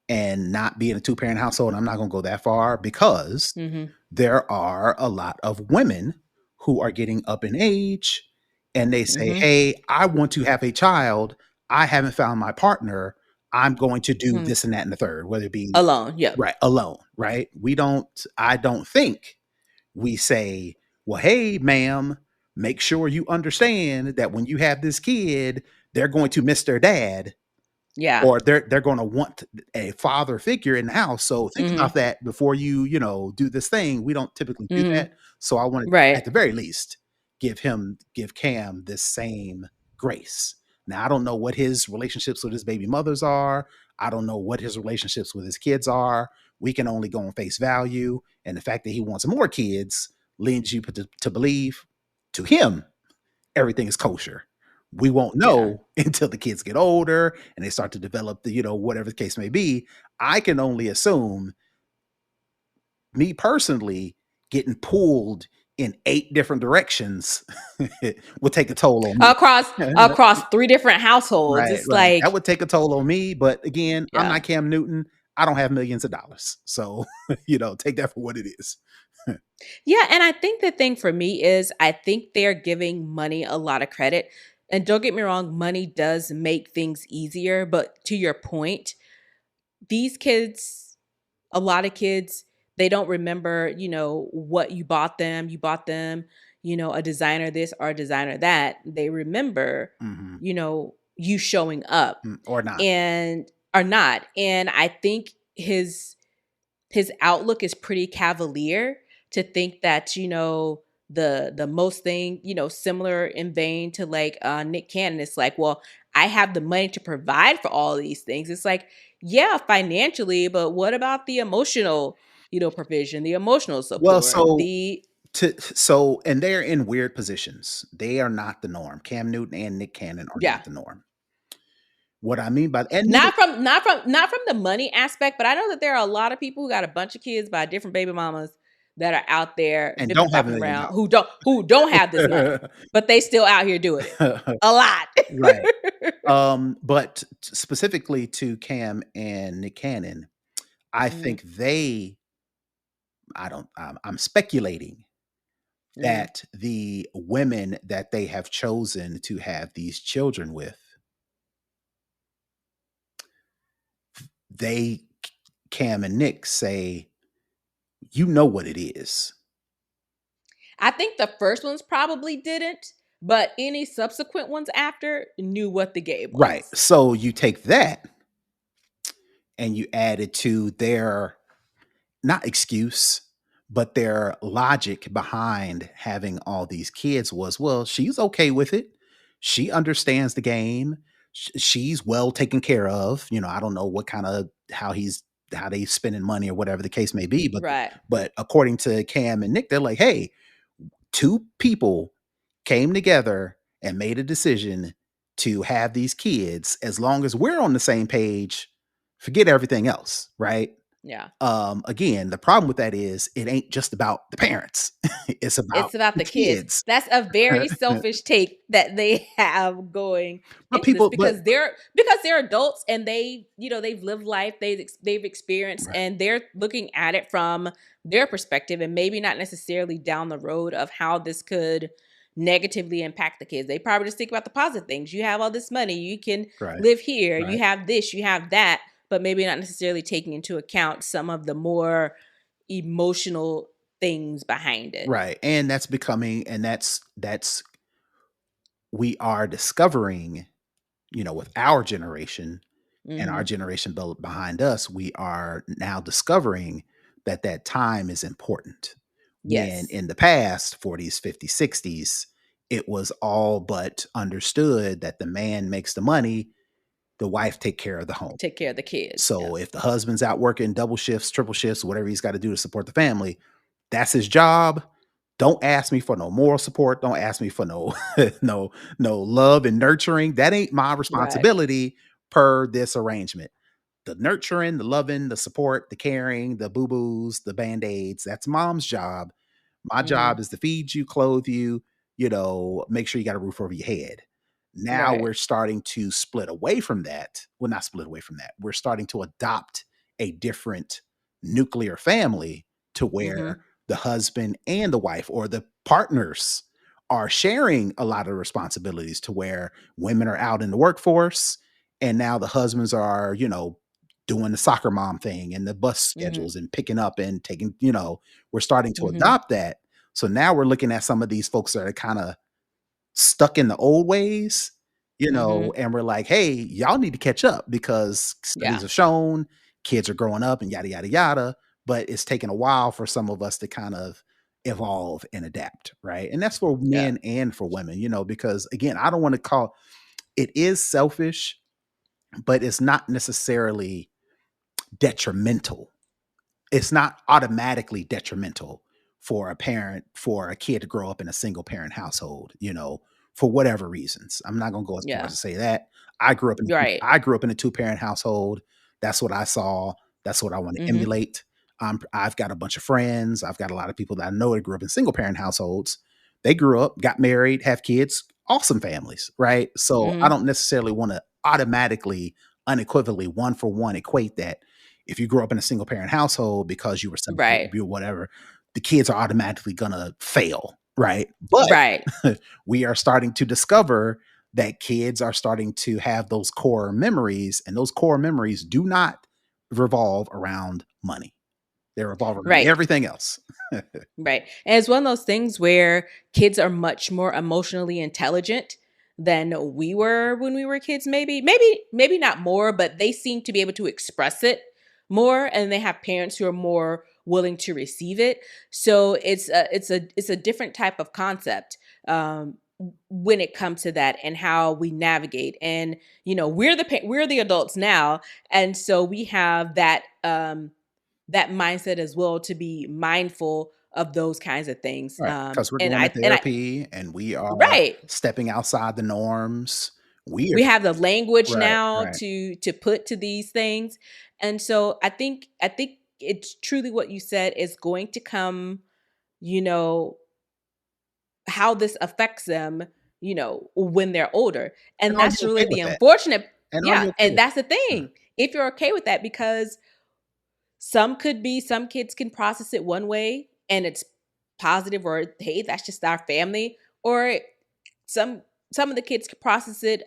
and not being a two-parent household. I'm not going to go that far, because Mhm. there are a lot of women who are getting up in age and they say, Mhm. "Hey, I want to have a child. I haven't found my partner. I'm going to do Mhm. this and that and the third," whether it be Alone. Yep. right alone, right? I don't think we say, "Well, hey, ma'am, make sure you understand that when you have this kid, they're going to miss their dad, Yeah. or they're gonna want a father figure in the house. So think Mhm. about that before do this thing." We don't typically do Mhm. that. So I wanted, Right. at the very least, give Cam this same grace. Now I don't know what his relationships with his baby mothers are. I don't know what his relationships with his kids are. We can only go on face value. And the fact that he wants more kids leads you to believe, to him, everything is kosher. We won't Yeah. know until the kids get older and they start to develop whatever the case may be. I can only assume, me personally, getting pulled in 8 different directions would take a toll on me. Across three different households. Right, It's right. That like, would take a toll on me. But again, I'm yeah. not Cam Newton. I don't have millions of dollars. So, take that for what it is. Yeah, and I think the thing for me is I think they're giving money a lot of credit. And don't get me wrong, money does make things easier, but to your point, these kids, a lot of kids, they don't remember, what you bought them. You bought them, a designer this or a designer that. They remember, Mhm. you showing up Or not. and are not. And I think his outlook is pretty cavalier to think that, the most thing, similar in vein to like Nick Cannon. It's like, well, I have the money to provide for all these things. It's like, yeah, financially, but what about the emotional, provision, the emotional Well, support, so the and they're in weird positions. They are not the norm. Cam Newton and Nick Cannon are yeah. not the norm. What I mean by and neither Not from the money aspect, but I know that there are a lot of people who got a bunch of kids by different baby mamas that are out there and fiddle don't have flopping $1,000,000. around who don't have this money, but they still out here doing it. A lot. Right. But specifically to Cam and Nick Cannon, I Mhm, think I don't, I'm speculating mhm. that the women that they have chosen to have these children with, they, Cam and Nick say, you know what it is. I think the first ones probably didn't, but any subsequent ones after knew what the game Right. was. So you take that and you add it to their not excuse, but their logic behind having all these kids was, well, she's okay with it. She understands the game. She's well taken care of. I don't know what kind of how they spending money or whatever the case may be, Right. but according to Cam and Nick, they're like, hey, two people came together and made a decision to have these kids. As long as we're on the same page, forget everything else, right? Yeah. Again, the problem with that is it ain't just about the parents. It's about It's about the the kids. kids. That's a very selfish take that they have going But into this people but because they're adults and they've lived life, they've experienced, right, and they're looking at it from their perspective and maybe not necessarily down the road of how this could negatively impact the kids. They probably just think about the positive things. You have all this money, you can right, live here, you right, have this, you have that, but maybe not necessarily taking into account some of the more emotional things behind it. right, and that's becoming and that's we are discovering, with our generation and our Mhm. generation behind us, we are now discovering that that time is important. When Yes. in the past, 40s, 50s, 60s, it was all but understood that the man makes the money, the wife take care of the home. Take care of the kids. So Yes. if the husband's out working double shifts, triple shifts, whatever he's got to do to support the family, that's his job. Don't ask me for no moral support. Don't ask me for no no love and nurturing. That ain't my Right. responsibility per this arrangement. The nurturing, the loving, the support, the caring, the boo-boos, the band-aids, that's mom's job. My Mhm. job is to feed you, clothe you, make sure you got a roof over your head. Now Right. we're starting to split away from that. Well, not split away from that. We're starting to adopt a different nuclear family to where Mhm. the husband and the wife or the partners are sharing a lot of responsibilities to where women are out in the workforce and now the husbands are, doing the soccer mom thing and the bus Mhm. schedules and picking up and taking, we're starting to Mhm. adopt that. So now we're looking at some of these folks that are kind of stuck in the old ways, Mhm. and we're like, hey, y'all need to catch up because studies Yeah. have shown kids are growing up and yada, yada, yada. But it's taken a while for some of us to kind of evolve and adapt. Right. And that's for Yeah. men and for women, because again, I don't want to call it is selfish, but it's not necessarily detrimental. It's not automatically detrimental for a kid to grow up in a single parent household, for whatever reasons. I'm not gonna go as far as Yeah. to say that. I grew up in Right. I grew up in a two-parent household. That's what I saw. That's what I want to Mhm. emulate. I've got a bunch of friends. I've got a lot of people that I know that grew up in single parent households. They grew up, got married, have kids, awesome families, right? So I Mhm. don't necessarily want to automatically, unequivocally, one for one equate that if you grew up in a single parent household because you were Right. you whatever, the kids are automatically gonna fail, right? But Right. we are starting to discover that kids are starting to have those core memories, and those core memories do not revolve around money. They revolve around Right. everything else. Right. And it's one of those things where kids are much more emotionally intelligent than we were when we were kids, maybe. Maybe not more, but they seem to be able to express it more, and they have parents who are more willing to receive it. So it's a different type of concept when it comes to that and how we navigate. And we're the adults now, and so we have that mindset as well to be mindful of those kinds of things. Right, because 'cause we're And going to I therapy and we are right. stepping outside the norms. We are We have the language right, now right. to put to these things. And so I think it's truly what you said is going to come, you know, how this affects them, when they're older. And And are you that's really okay the with that? unfortunate. And are Yeah, you okay and with that's the that? thing. If you're okay with that, because some kids can process it one way and it's positive, or hey, that's just our family, or some some of the kids can process it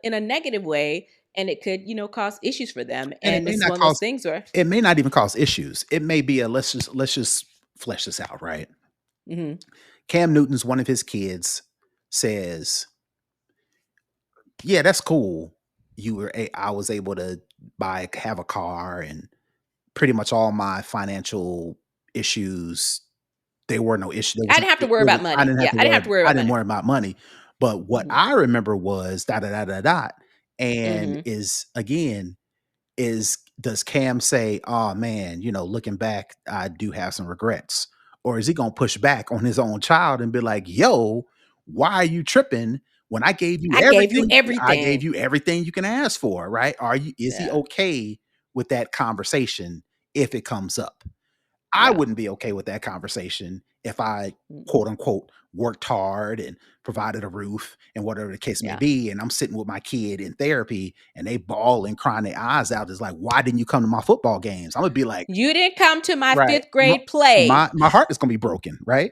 in a negative way, and it could cause issues for them. And And this is one of those things where it may not even cause issues. It may be a let's just flesh this out, right? mhm, Cam Newton's one of his kids says, "Yeah, that's cool. I was able to have a car and pretty much all my financial issues, they were no issue. I didn't have to worry about I money. didn't have Yeah, to I didn't worry have to worry I about didn't money. worry about money." But what Hmm. I remember was dot dot dot dot dot, and Hmm. is again is does Cam say, "Oh man, looking back, I do have some regrets," or is he gonna push back on his own child and be like, "Yo, why are you tripping? When I gave you I gave everything. you everything you can ask for, right?" Is he Yeah. okay with that conversation if it comes up? I Yeah. wouldn't be okay with that conversation if I, Mm. quote unquote, worked hard and provided a roof and whatever the case may Yeah. be. And I'm sitting with my kid in therapy and they bawl and crying their eyes out. It's like, why didn't you come to my football games? I'm gonna be like, You didn't come to my right. fifth grade play. My heart is gonna be broken, right?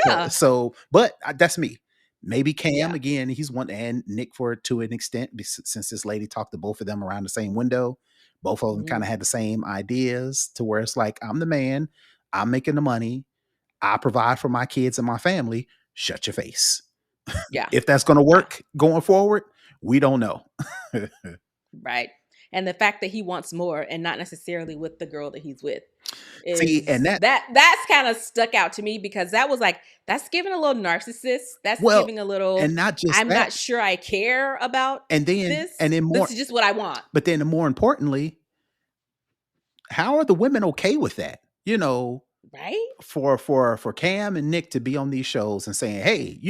Yeah. So, but that's me. Maybe Cam Yeah. again, he's one, and Nick for to an extent, since this lady talked to both of them around the same window. Both of them kind Hmm. of had the same ideas to where it's like, I'm the man, I'm making the money, I provide for my kids and my family. Shut your face. Yeah. If that's going to Yeah. work going forward, we don't know. Right. And the fact that he wants more and not necessarily with the girl that he's with See, and is that's kind of stuck out to me, because that was like, that's giving a little narcissist. That's well, giving a little, and not just I'm that, not sure I care about and then this. and then This more, is just what I want. but then more importantly, how are the women okay with that? Right? For Cam and Nick to be on these shows and saying, "Hey,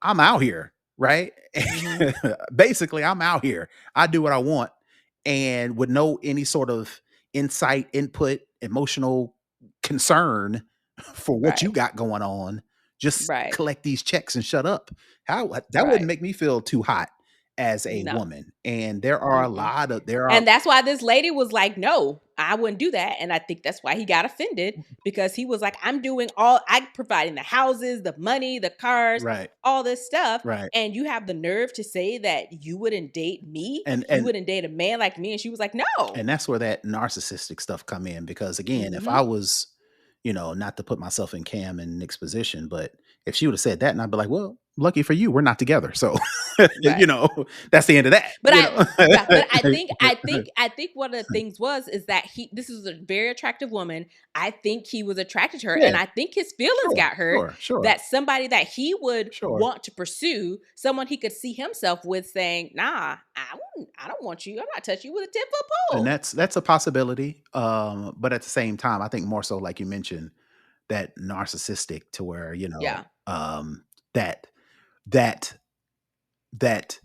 I'm out here, right? Hmm. Basically, I'm out here. I do what I want." And with no any sort of insight, input, emotional concern for what you Right. got going on, just Right. collect these checks and shut up. How that wouldn't Right. make me feel too hot as a No. woman. And there are a Mm-mm. lot of there are And that's why this lady was like, no, I wouldn't do that. And I think that's why he got offended, because he was like, I'm providing the houses, the money, the cars, right, all this stuff. right. And you have the nerve to say that you wouldn't date me? And You and wouldn't date a man like me? And she was like, no. And that's where that narcissistic stuff come in because again, if Hmm. I was, not to put myself in Cam and Nick's position, but if she would have said that and I'd be like, well, lucky for you, we're not together. So, Right. that's the end of But yeah, but I think that. one of the things is that this is a very attractive woman. I think he was attracted to her, Yeah, and I think his feelings sure, got hurt sure, sure, that somebody that he would sure. want to pursue, someone he could see himself with, saying, "Nah, I don't want you. I'm not touching you with a 10-foot And pole." that's a possibility. But at the same time, I think more so like you mentioned, that narcissistic to where, Yeah. that that that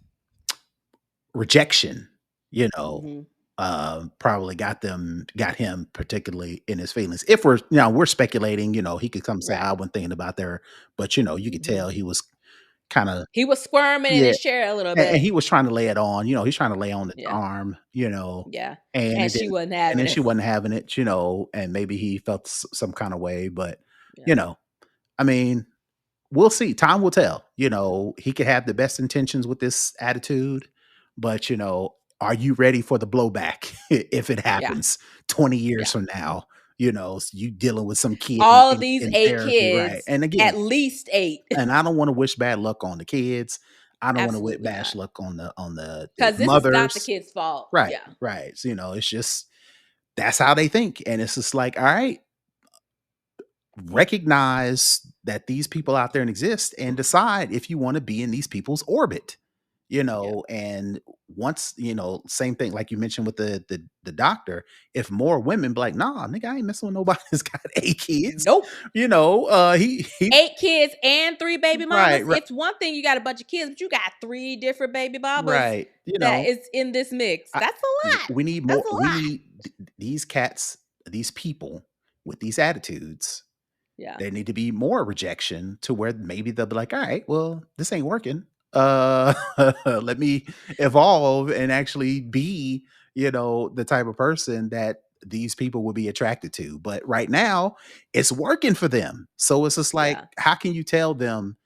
rejection, you know, Hmm. probably got him particularly in his feelings. If we're speculating, he could come say, Right. I wasn't thinking about there, but you could Hmm. tell he was kind of, He was squirming in yeah, his chair a little and bit. he was trying to lay it on, he's trying to lay on the Yeah. charm, Yeah. and And it she didn't, wasn't and having then it. she wasn't having it, and maybe he felt some kind of way, but Yeah. you know, I mean, we'll see. Time will tell. He could have the best intentions with this attitude, but are you ready for the blowback if it Yeah. happens 20 years Yeah. from now? So you dealing with some kid All these in 8 therapy, right? kids, And at again, least 8. and I don't want to wish bad luck on the kids. I don't want to wish Absolutely bad not. luck on the 'Cause this is not the mothers. kid's fault. Right, Yeah, right. So, it's just that's how they think. And it's just like, all right, recognize that these people out there exist and decide if you want to be in these people's orbit. yeah. And once, same thing like you mentioned with the doctor, if more women be like, nah, nigga, I ain't messing with nobody that's got 8 kids, Nope. he 8 kids and 3 baby mamas. right, right, It's one thing you got a bunch of kids, but you got 3 different baby mamas right, that is in this mix. I, That's a lot. we need That's more. a We lot. need these cats, these people with these attitudes. Yeah, There need to be more rejection to where maybe they'll be like, all right, well, this ain't working. Let me evolve and actually be, the type of person that these people will be attracted to. But right now, it's working for them. So it's just like, yeah. how can you tell them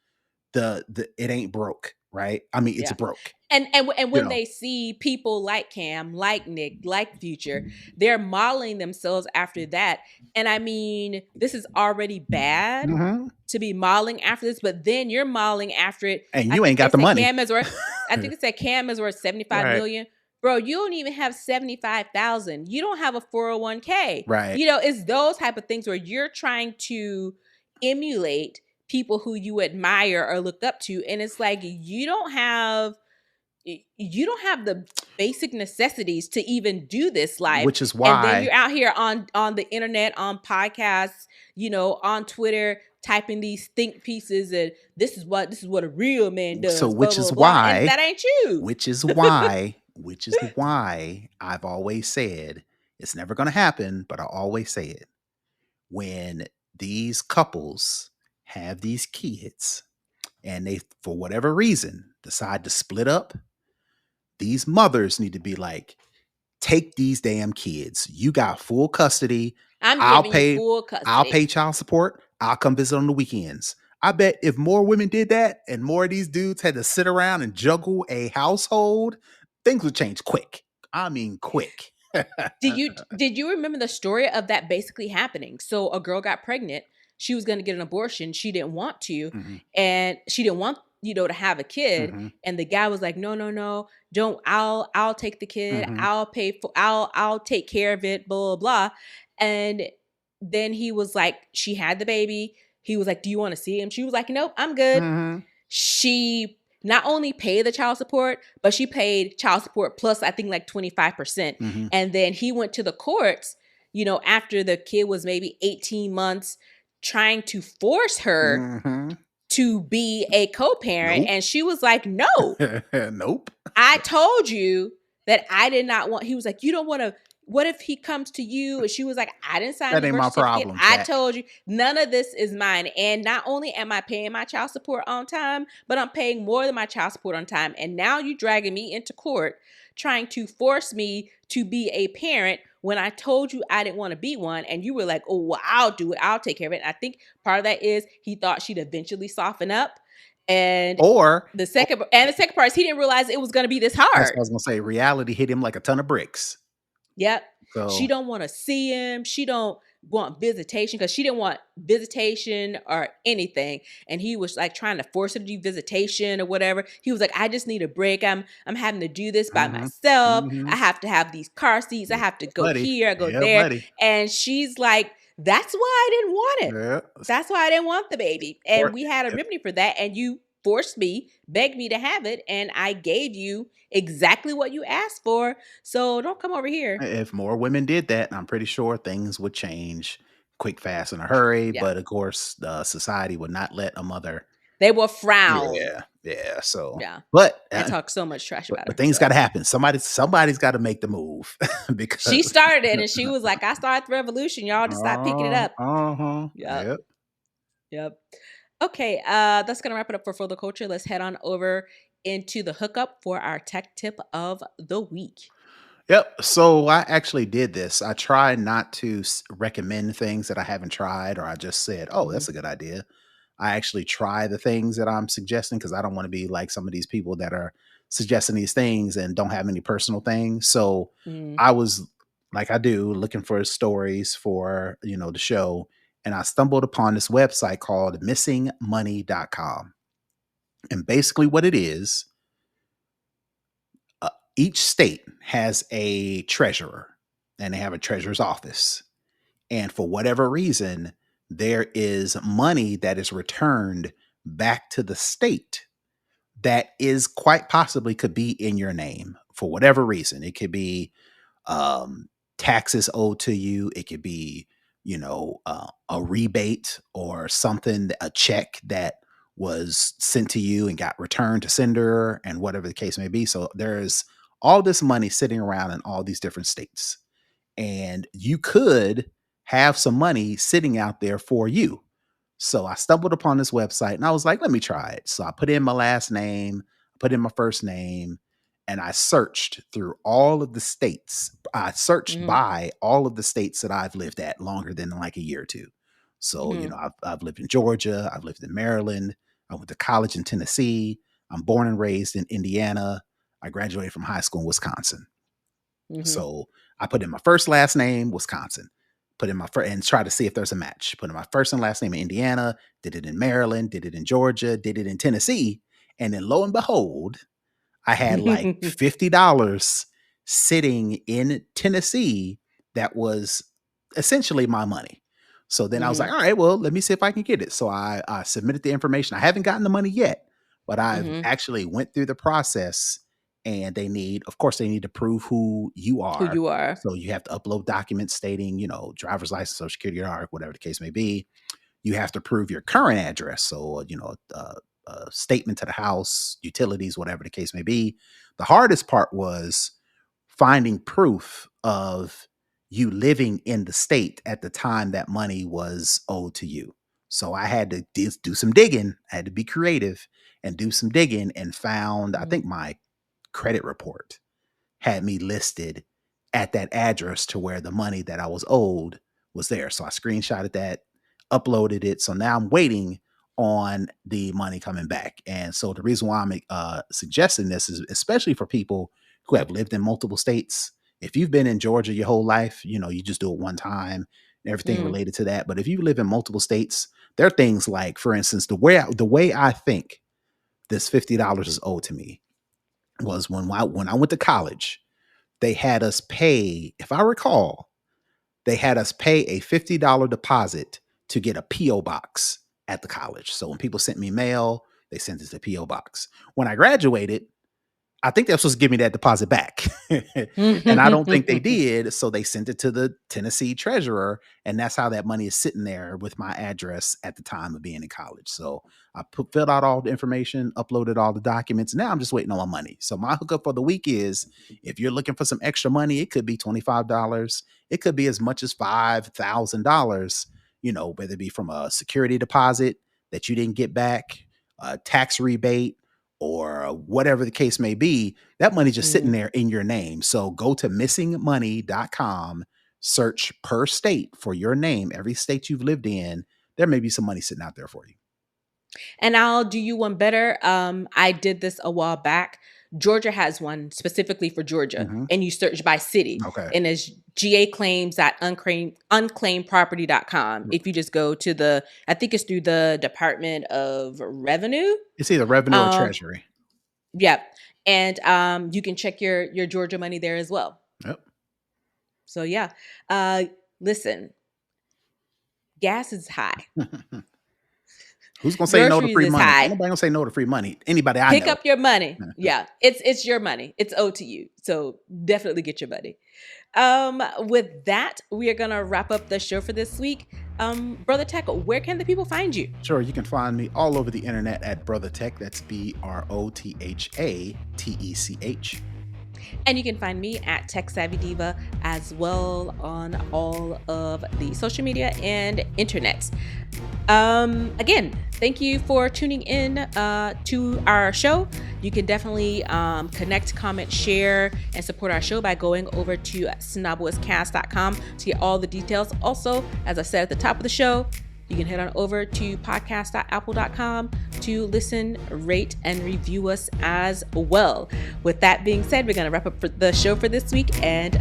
the it ain't broke, right? I mean, it's Yeah. broke, And you when know. they see people like Cam, like Nick, like Future, they're modeling themselves after that. And I mean, this is already bad Mhm. to be modeling after this, but then you're modeling after it. And I you ain't think they got the said money. Cam is worth I think it said Cam is worth 75 Right. million. Bro, you don't even have 75,000. You don't have a 401k. Right. It's those type of things where you're trying to emulate people who you admire or look up to, and it's like you don't have the basic necessities to even do this life, Which is and then why you're out here on the internet, on podcasts, on Twitter, typing these think pieces, and this is what a real man so does, blah which blah is blah, and why that ain't you. which is why I've always said it's never going to happen, but I always say it. When these couples have these kids and they, for whatever reason, decide to split up, these mothers need to be like, take these damn kids. You got full custody. I'm I'll giving you pay full I'll custody. pay child support. I'll come visit on the weekends. I bet if more women did that and more of these dudes had to sit around and juggle a household, things would change quick. I mean quick. Did you remember the story of that basically happening? So a girl got pregnant. She was going to get an abortion. She didn't want to, Mhm, and she didn't want to have a kid. mhm, And the guy was like, "No, no, no, don't. I'll take the kid. mhm, I'll pay for. I'll take care of it. Blah blah blah." And then he was like, she had the baby. He was like, "Do you want to see him?" She was like, "Nope, I'm good." mhm, She not only paid the child support, but she paid child support plus I think like 25%. mhm, And then he went to the courts, after the kid was maybe 18 months, trying to force her mhm. to be a co-parent. Nope. And she was like, "No, Nope. I told you that I did not want." He was like, "You don't want to. What if he comes to you?" And she was like, "I didn't sign That the ain't birth my certificate. problem, I Jack. told you none of this is mine. And not only am I paying my child support on time, but I'm paying more than my child support on time. And now you dragging me into court trying to force me to be a parent when I told you I didn't want to be one. And you were like, oh, well, I'll do it. I'll take care of it." And I think part of that is he thought she'd eventually soften up. And Or the second part is he didn't realize it was going to be this that's hard. what I was gonna say. Reality hit him like a ton of bricks. Yep. She So don't want to see him. She don't want visitation because she didn't want visitation or anything. And he was like trying to force her to do visitation or whatever. He was like, "I just need a break. I'm having to do this by mhm, myself. I mhm. have to have these car seats. I Yeah, have to go buddy. here, I go Yeah, there." buddy. And she's like, "That's why I didn't want it. Yeah. That's why I didn't want the baby. Or And we had a remedy for that. And you forced me, begged me to have it. And I gave you exactly what you asked for. So don't come over here." if more women did that, I'm pretty sure things would change quick, fast, in a hurry. Yeah. But of course, society would not let a mother. They will frown. Yeah, yeah. So, Yeah. but And talk so much trash about her. things got to So happen. Somebody's got to make the move she because. started it and she was like, "I started the revolution. Y'all just stop picking it up." Uh-huh. Yep. Yep. Yep. Okay. That's gonna wrap it up for Further Culture. Let's head on over into the hookup for our tech tip of the week. Yep. So I actually did this. I try not to recommend things that I haven't tried, or I just said, "Oh, Mhm. that's a good idea." I actually try the things that I'm suggesting because I don't want to be like some of these people that are suggesting these things and don't have any personal things. So Mm. I was like I do, looking for stories for, the show. And I stumbled upon this website called missingmoney.com. And basically what it is, uh, each state has a treasurer and they have a treasurer's office. And for whatever reason, there is money that is returned back to the state that is quite possibly could be in your name for whatever reason. It could be um, taxes owed to you. It could be, a rebate or something, a check that was sent to you and got returned to sender, and whatever the case may be. So there's all this money sitting around in all these different states, and you could have some money sitting out there for you. So I stumbled upon this website and I was like, let me try it. So I put in my last name, put in my first name, and I searched through all of the states. I searched Mhm. by all of the states that I've lived at longer than like a year or two. So, Mhm. I've lived in Georgia, I've lived in Maryland, I went to college in Tennessee, I'm born and raised in Indiana, I graduated from high school in Wisconsin. Mhm. So I put in my first last name, Wisconsin. Put in my first and try to see if there's a match. Put in my first and last name in Indiana, did it in Maryland, did it in Georgia, did it in Tennessee. And then lo and behold, I had like $50 sitting in Tennessee that was essentially my money. So then I was like, Mhm. all right, well, let me see if I can get it. So I submitted the information. I haven't gotten the money yet, but I've Mhm. actually went through the process, and of course, they need to prove who you Who are. you are. So you have to upload documents stating, driver's license, social security card, whatever the case may be. You have to prove your current address. So, a statement to the house, utilities, whatever the case may be. The hardest part was finding proof of you living in the state at the time that money was owed to you. So I had to do some digging. I had to be creative and do some digging, and found, I Mhm. think, my credit report had me listed at that address to where the money that I was owed was there. So I screenshotted that, uploaded it. So now I'm waiting on the money coming back. And so the reason why I'm suggesting this is especially for people who have lived in multiple states. If you've been in Georgia your whole life, you just do it one time and everything Mm. related to that. But if you live in multiple states, there are things like, for instance, the way I think this $50 is owed to me was when I went to college. They had us pay, if I recall, they had us pay a $50 deposit to get a P.O. box at the college. So when people sent me mail, they sent it to the P.O. box. When I graduated, I think they're supposed to give me that deposit back. And I don't think they did. So they sent it to the Tennessee treasurer. And that's how that money is sitting there with my address at the time of being in college. So filled out all the information, uploaded all the documents. Now I'm just waiting on my money. So my hookup for the week is, if you're looking for some extra money, it could be $25. It could be as much as $5,000, whether it be from a security deposit that you didn't get back, a tax rebate, or whatever the case may be. That money's just sitting Mhm. there in your name. So go to missingmoney.com, search per state for your name, every state you've lived in. There may be some money sitting out there for you. And I'll do you one better. I did this a while back. Georgia has one specifically for Georgia, Hmm. and you search by city, Okay. and it's gaclaims.unclaimedproperty.com. If you just go to I think it's through the Department of Revenue. It's either revenue or Um, treasury. yeah, and you can check your Georgia money there as well. Yep. So yeah, uh, listen, gas is high, Who's gonna say no to groceries free is money? Ain't high. nobody gonna say no to free money. Anybody I Pick know. up your money. Yeah, it's your money. It's owed to you. So definitely get your money. With that, we are gonna wrap up the show for this week. Brother Tech, where can the people find you? Sure, you can find me all over the internet at Brother Tech. That's BROTHATECH. And you can find me at Tech Savvy Diva as well on all of the social media and internet. Again, thank you for tuning in to our show. You can definitely connect, comment, share, and support our show by going over to snobboiscast.com to get all the details. Also, as I said at the top of the show, You can head on over to podcast.apple.com to listen, rate, and review us as well. With that being said, we're going to wrap up the show for this week, and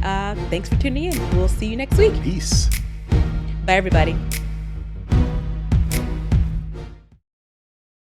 thanks for tuning in. We'll see you next week. Peace. Bye, everybody.